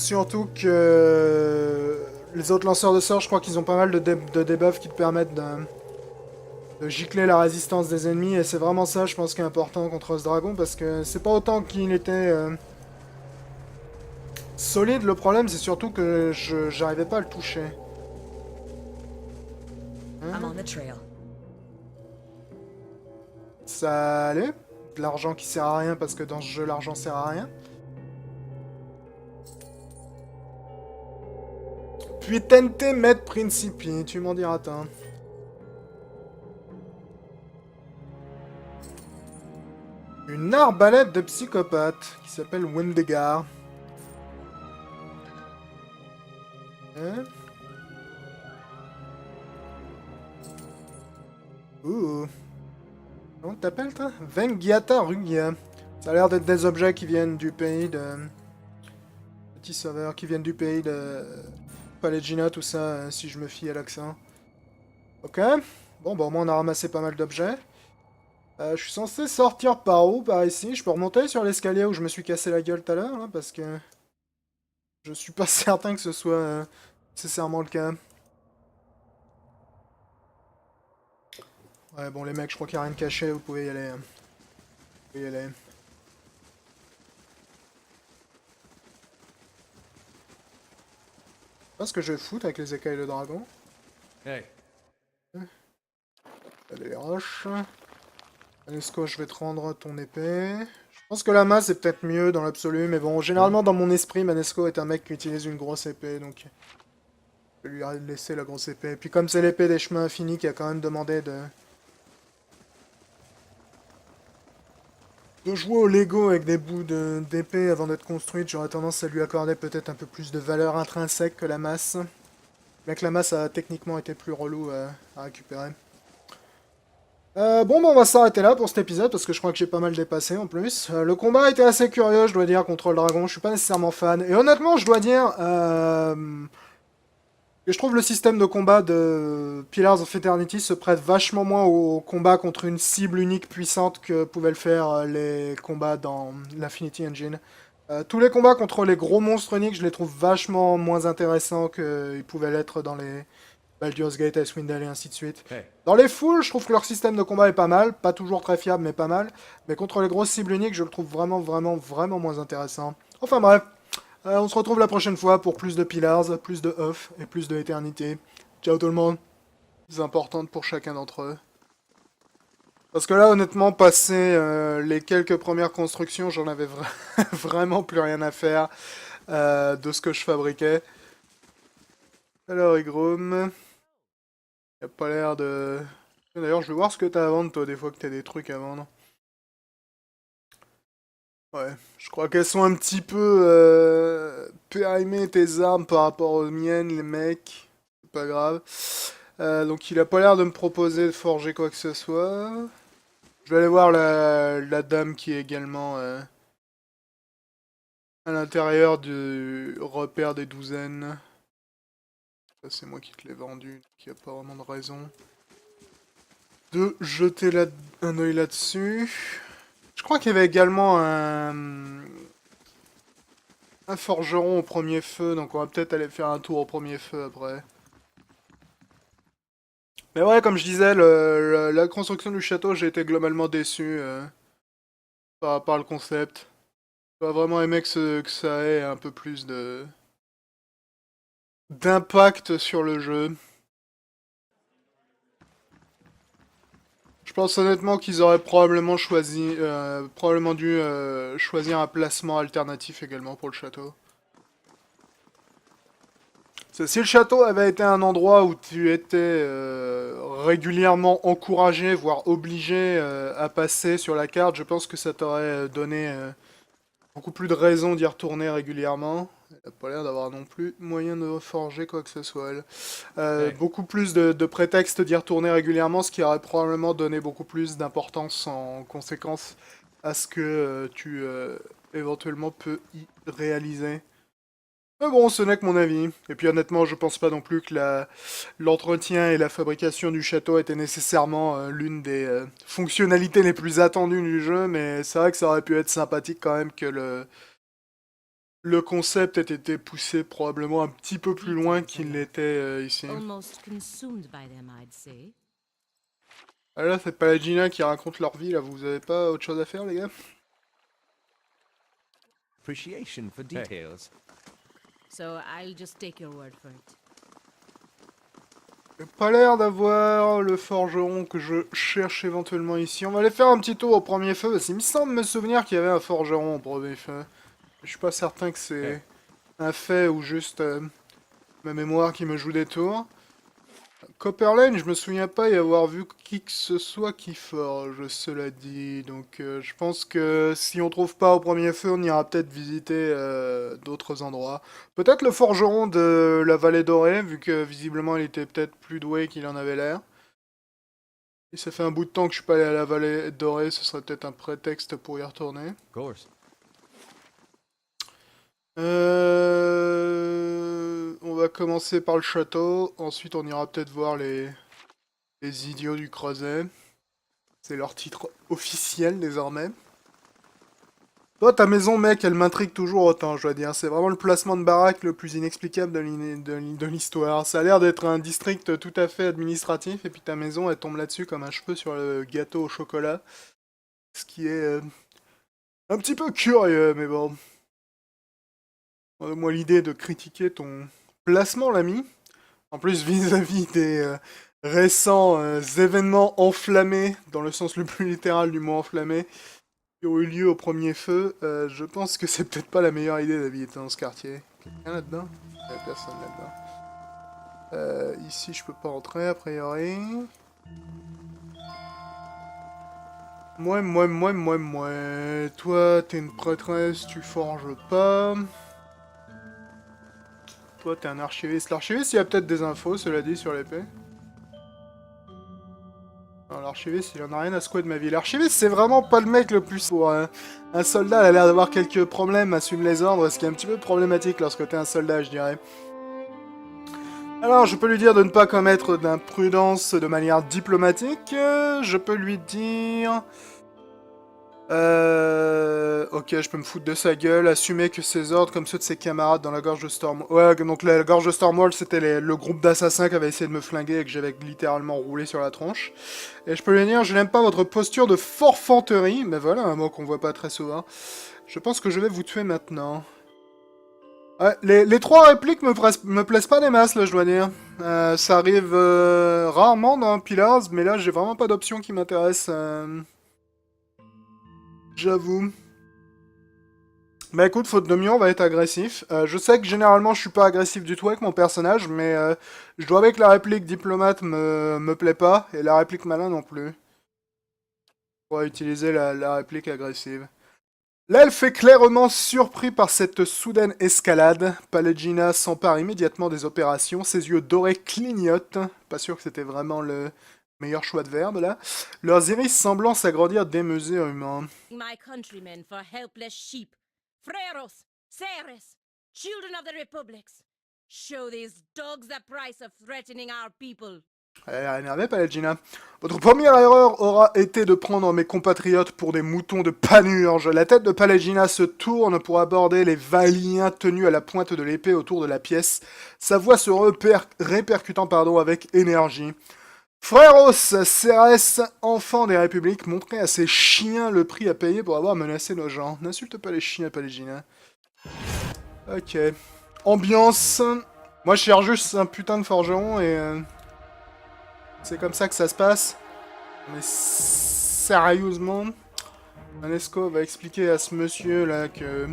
Surtout que les autres lanceurs de sorts, je crois qu'ils ont pas mal de debuffs qui te permettent de gicler la résistance des ennemis. Et c'est vraiment ça, je pense, qui est important contre ce dragon. Parce que c'est pas autant qu'il était solide. Le problème, c'est surtout que j'arrivais pas à le toucher. I'm on the trail. Ça allait. De l'argent qui sert à rien parce que dans ce jeu, l'argent sert à rien. Puis tente met principi, tu m'en diras tant. Une arbalète de psychopathe qui s'appelle Wendegar. Hein? Ouh. Comment t'appelles toi? Vengiata Rugia. Ça a l'air d'être des objets qui viennent du pays de... Petits sauveurs qui viennent du pays de... Palégina, tout ça, si je me fie à l'accent. Ok. Bon, bah au moins on a ramassé pas mal d'objets. Je suis censé sortir par où? Par ici. Je peux remonter sur l'escalier où je me suis cassé la gueule tout à l'heure, là, parce que... Je suis pas certain que ce soit nécessairement le cas. Ouais, bon les mecs, je crois qu'il n'y a rien de caché, vous pouvez y aller. Vous pouvez y aller. Je sais pas ce que je vais foutre avec les écailles de dragon. Hey. Allez, les roches. Anesco, je vais te rendre ton épée. Je pense que la masse est peut-être mieux dans l'absolu, mais bon, généralement dans mon esprit, Manesco est un mec qui utilise une grosse épée, donc je vais lui laisser la grosse épée. Et puis comme c'est l'épée des chemins infinis qui a quand même demandé de jouer au Lego avec des bouts d'épée avant d'être construite, j'aurais tendance à lui accorder peut-être un peu plus de valeur intrinsèque que la masse. Bien que la masse a techniquement été plus relou à récupérer. Bon, on va s'arrêter là pour cet épisode, parce que je crois que j'ai pas mal dépassé en plus. Le combat était assez curieux, je dois dire, contre le dragon. Je suis pas nécessairement fan. Et honnêtement, je dois dire que je trouve le système de combat de Pillars of Eternity se prête vachement moins au combat contre une cible unique puissante que pouvaient le faire les combats dans l'Infinity Engine. Tous les combats contre les gros monstres uniques, je les trouve vachement moins intéressants qu'ils pouvaient l'être dans les Baldur's Gate, Icewind Dale et ainsi de suite. Hey. Dans les foules, je trouve que leur système de combat est pas mal, pas toujours très fiable, mais pas mal. Mais contre les grosses cibles uniques, je le trouve vraiment moins intéressant. Enfin bref, on se retrouve la prochaine fois pour plus de Pillars, plus de Off et plus de Éternité. Ciao tout le monde. C'est important pour chacun d'entre eux. Parce que là, honnêtement, passé les quelques premières constructions, j'en avais vraiment plus rien à faire de ce que je fabriquais. Alors, Igrom... Il a pas l'air de... D'ailleurs, je vais voir ce que t'as à vendre, toi, des fois que t'as des trucs à vendre. Ouais, je crois qu'elles sont un petit peu périmées, tes armes, par rapport aux miennes, les mecs. C'est pas grave. Donc, il a pas l'air de me proposer de forger quoi que ce soit. Je vais aller voir la dame qui est également à l'intérieur du repère des douzaines. Ça, c'est moi qui te l'ai vendu, donc il n'y a pas vraiment de raison de jeter un œil là-dessus. Je crois qu'il y avait également un forgeron au premier feu, donc on va peut-être aller faire un tour au premier feu après. Mais ouais, comme je disais, la construction du château, j'ai été globalement déçu par le concept. J'aurais vraiment aimé que ça ait un peu plus d'impact sur le jeu. Je pense honnêtement qu'ils auraient probablement dû choisir un placement alternatif également pour le château. Si le château avait été un endroit où tu étais régulièrement encouragé, voire obligé à passer sur la carte, je pense que ça t'aurait donné beaucoup plus de raisons d'y retourner régulièrement. Il n'a pas l'air d'avoir non plus moyen de forger quoi que ce soit. Ouais. Beaucoup plus de prétextes d'y retourner régulièrement, ce qui aurait probablement donné beaucoup plus d'importance en conséquence à ce que tu éventuellement peux y réaliser. Mais bon, ce n'est que mon avis. Et puis honnêtement, je pense pas non plus que l'entretien et la fabrication du château étaient nécessairement l'une des fonctionnalités les plus attendues du jeu, mais c'est vrai que ça aurait pu être sympathique quand même que le concept ait été poussé probablement un petit peu plus loin qu'il l'était ici. Almost consumed by them, I'd say. Ah là, c'est Palagina qui raconte leur vie, là. Vous avez pas autre chose à faire, les gars? Appreciation for details. So I'll just take your word for it. J'ai pas l'air d'avoir le forgeron que je cherche éventuellement ici. On va aller faire un petit tour au premier feu, parce qu'il me semble me souvenir qu'il y avait un forgeron au premier feu. Je suis pas certain que c'est un fait ou juste ma mémoire qui me joue des tours. Copperlane, je me souviens pas y avoir vu qui que ce soit qui forge, cela dit. Donc je pense que si on trouve pas au premier feu, on ira peut-être visiter d'autres endroits. Peut-être le forgeron de la Vallée Dorée, vu que visiblement il était peut-être plus doué qu'il en avait l'air. Et ça fait un bout de temps que je suis pas allé à la Vallée Dorée, ce serait peut-être un prétexte pour y retourner. Of course. On va commencer par le château, ensuite on ira peut-être voir les idiots du creuset. C'est leur titre officiel désormais. Toi, ta maison, mec, elle m'intrigue toujours autant, je dois dire. C'est vraiment le placement de baraque le plus inexplicable de l'histoire. Ça a l'air d'être un district tout à fait administratif, et puis ta maison, elle tombe là-dessus comme un cheveu sur le gâteau au chocolat. Ce qui est un petit peu curieux, mais bon. Moi, l'idée de critiquer ton placement, l'ami. En plus, vis-à-vis des récents événements enflammés, dans le sens le plus littéral du mot enflammé, qui ont eu lieu au premier feu, je pense que c'est peut-être pas la meilleure idée d'habiter dans ce quartier. Quelqu'un là-dedans? Il y a personne là-dedans. Ici, je peux pas entrer, a priori. Moi. Toi, t'es une prêtresse, tu forges pas. Toi, t'es un archiviste. L'archiviste, il y a peut-être des infos, cela dit, sur l'épée. Non, l'archiviste, il en a rien à secouer de ma vie. L'archiviste, c'est vraiment pas le mec le plus... Pour un soldat, il a l'air d'avoir quelques problèmes, assume les ordres, ce qui est un petit peu problématique lorsque t'es un soldat, je dirais. Alors, je peux lui dire de ne pas commettre d'imprudence de manière diplomatique. Je peux lui dire... Ok, je peux me foutre de sa gueule, assumer que ses ordres, comme ceux de ses camarades dans la gorge de Storm... Ouais, donc la gorge de Stormwall, c'était le groupe d'assassins qui avait essayé de me flinguer et que j'avais littéralement roulé sur la tronche. Et je peux lui dire, je n'aime pas votre posture de forfanterie, mais voilà, un mot qu'on voit pas très souvent. Je pense que je vais vous tuer maintenant. Ouais, les trois répliques me plaisent pas des masses, là, je dois dire. Ça arrive rarement dans Pillars, mais là, j'ai vraiment pas d'option qui m'intéresse. J'avoue. Bah écoute, faute de mieux, on va être agressif. Je sais que généralement je suis pas agressif du tout avec mon personnage, mais je dois avouer que la réplique diplomate me plaît pas, et la réplique malin non plus. On va utiliser la réplique agressive. L'elfe est clairement surpris par cette soudaine escalade. Pallegina s'empare immédiatement des opérations, ses yeux dorés clignotent. Pas sûr que c'était vraiment le meilleur choix de verbe là. Leurs iris semblant s'agrandir démesurément. My countrymen for helpless sheep. Freros, Ceres, children of the republics. Show these dogs the price of threatening our people. Elle a énervé, Pallegina. Votre première erreur aura été de prendre mes compatriotes pour des moutons de panurge. La tête de Pallegina se tourne pour aborder les Valiens tenus à la pointe de l'épée autour de la pièce, sa voix se répercutant avec énergie. Freros, Ceres, enfant des républiques, montrait à ces chiens le prix à payer pour avoir menacé nos gens. N'insulte pas les chiens, Pallegina. Ok. Ambiance. Moi, je cherche juste un putain de forgeron et... c'est comme ça que ça se passe. Mais sérieusement, Manesco va expliquer à ce monsieur là que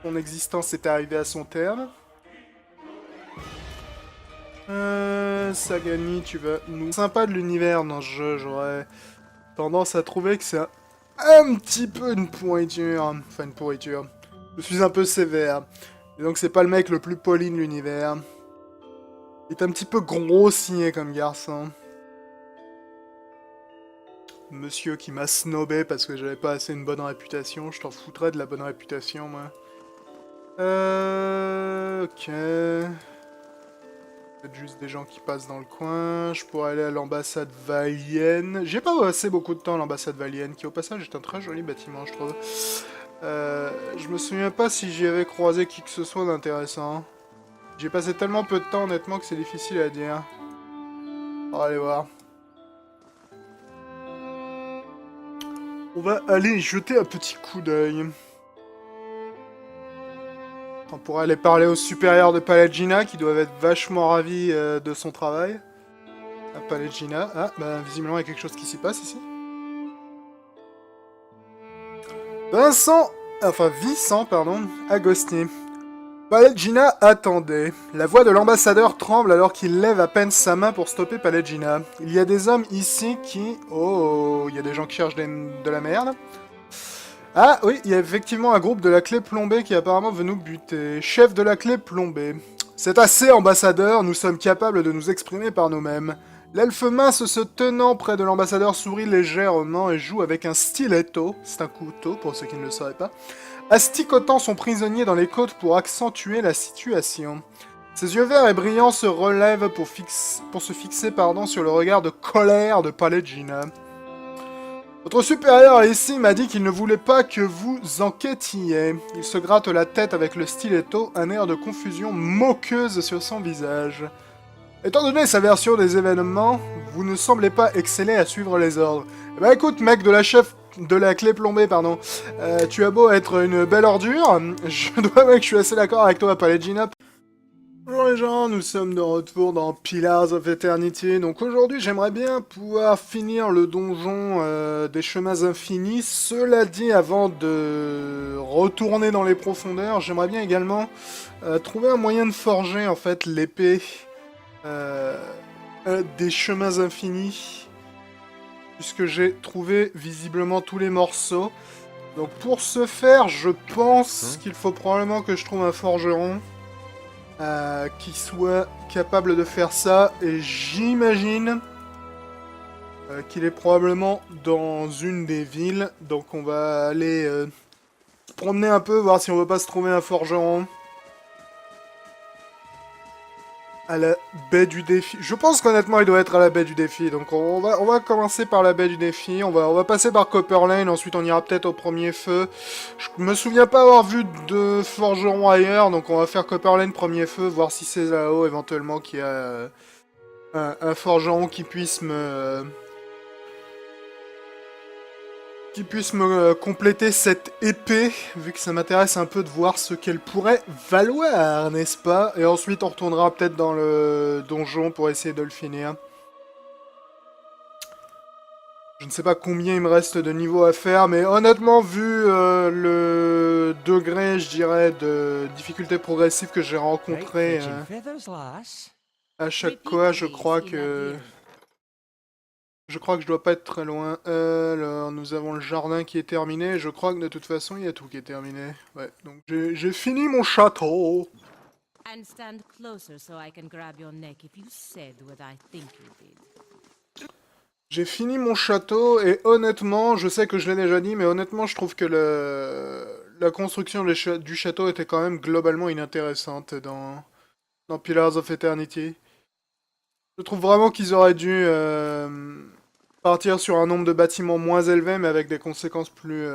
son existence est arrivée à son terme. Sagani, tu vas nous... Sympa de l'univers dans ce jeu, j'aurais tendance à trouver que c'est un petit peu une pourriture. Enfin, une pourriture. Je suis un peu sévère. Et donc c'est pas le mec le plus poli de l'univers. Il est un petit peu grossier comme garçon. Monsieur qui m'a snobé parce que j'avais pas assez une bonne réputation. Je t'en foutrais de la bonne réputation, moi. Ok. Peut-être juste des gens qui passent dans le coin. Je pourrais aller à l'ambassade valienne. J'ai pas passé beaucoup de temps à l'ambassade valienne, qui au passage est un très joli bâtiment, je trouve. Je me souviens pas si j'y avais croisé qui que ce soit d'intéressant. J'ai passé tellement peu de temps honnêtement que c'est difficile à dire. On va aller voir. On va aller jeter un petit coup d'œil. On pourrait aller parler aux supérieurs de Pallegina qui doivent être vachement ravis de son travail. À Pallegina. Ah, bah visiblement il y a quelque chose qui s'y passe ici. Vincent, pardon, Agosti. Pallegina attendait. La voix de l'ambassadeur tremble alors qu'il lève à peine sa main pour stopper Pallegina. Il y a des hommes ici qui... Oh, il y a des gens qui cherchent de la merde. Ah oui, il y a effectivement un groupe de la clé plombée qui apparemment veut nous buter. Chef de la clé plombée. C'est assez, ambassadeur, nous sommes capables de nous exprimer par nous-mêmes. L'elfe mince se tenant près de l'ambassadeur sourit légèrement et joue avec un stiletto, c'est un couteau pour ceux qui ne le sauraient pas, asticotant son prisonnier dans les côtes pour accentuer la situation. Ses yeux verts et brillants se relèvent pour se fixer sur le regard de colère de Pallegina. Votre supérieur ici m'a dit qu'il ne voulait pas que vous enquêtiez. Il se gratte la tête avec le stiletto, un air de confusion moqueuse sur son visage. Étant donné sa version des événements, vous ne semblez pas exceller à suivre les ordres. Eh ben écoute, mec de la clé plombée, pardon. Tu as beau être une belle ordure, je dois avouer que je suis assez d'accord avec toi, Pallegina. Bonjour les gens, nous sommes de retour dans Pillars of Eternity. Donc aujourd'hui, j'aimerais bien pouvoir finir le donjon des chemins infinis. Cela dit, avant de retourner dans les profondeurs, j'aimerais bien également trouver un moyen de forger en fait l'épée des chemins infinis. Puisque j'ai trouvé visiblement tous les morceaux. Donc pour ce faire, je pense qu'il faut probablement que je trouve un forgeron. Qui soit capable de faire ça, et j'imagine qu'il est probablement dans une des villes, donc on va aller se promener un peu, voir si on veut pas se trouver un forgeron à la baie du défi. Je pense qu'honnêtement il doit être à la baie du défi, donc on va commencer par la baie du défi, on va passer par Copper Lane, ensuite on ira peut-être au premier feu. Je me souviens pas avoir vu de forgeron ailleurs, donc on va faire Copper Lane premier feu, voir si c'est là-haut éventuellement qu'il y a un forgeron qui puisse me compléter cette épée, vu que ça m'intéresse un peu de voir ce qu'elle pourrait valoir, n'est-ce pas? Et ensuite on retournera peut-être dans le donjon pour essayer de le finir. Je ne sais pas combien il me reste de niveaux à faire, mais honnêtement, vu le degré, je dirais, de difficulté progressive que j'ai rencontré à chaque fois, je crois que je dois pas être très loin. Alors, nous avons le jardin qui est terminé. Je crois que de toute façon, il y a tout qui est terminé. Ouais, donc j'ai fini mon château. And stand closer so I can grab your neck if you said what I think you did. J'ai fini mon château et honnêtement, je sais que je l'ai déjà dit, mais honnêtement, je trouve que la construction du château était quand même globalement inintéressante dans Pillars of Eternity. Je trouve vraiment qu'ils auraient dû partir sur un nombre de bâtiments moins élevé, mais avec des conséquences plus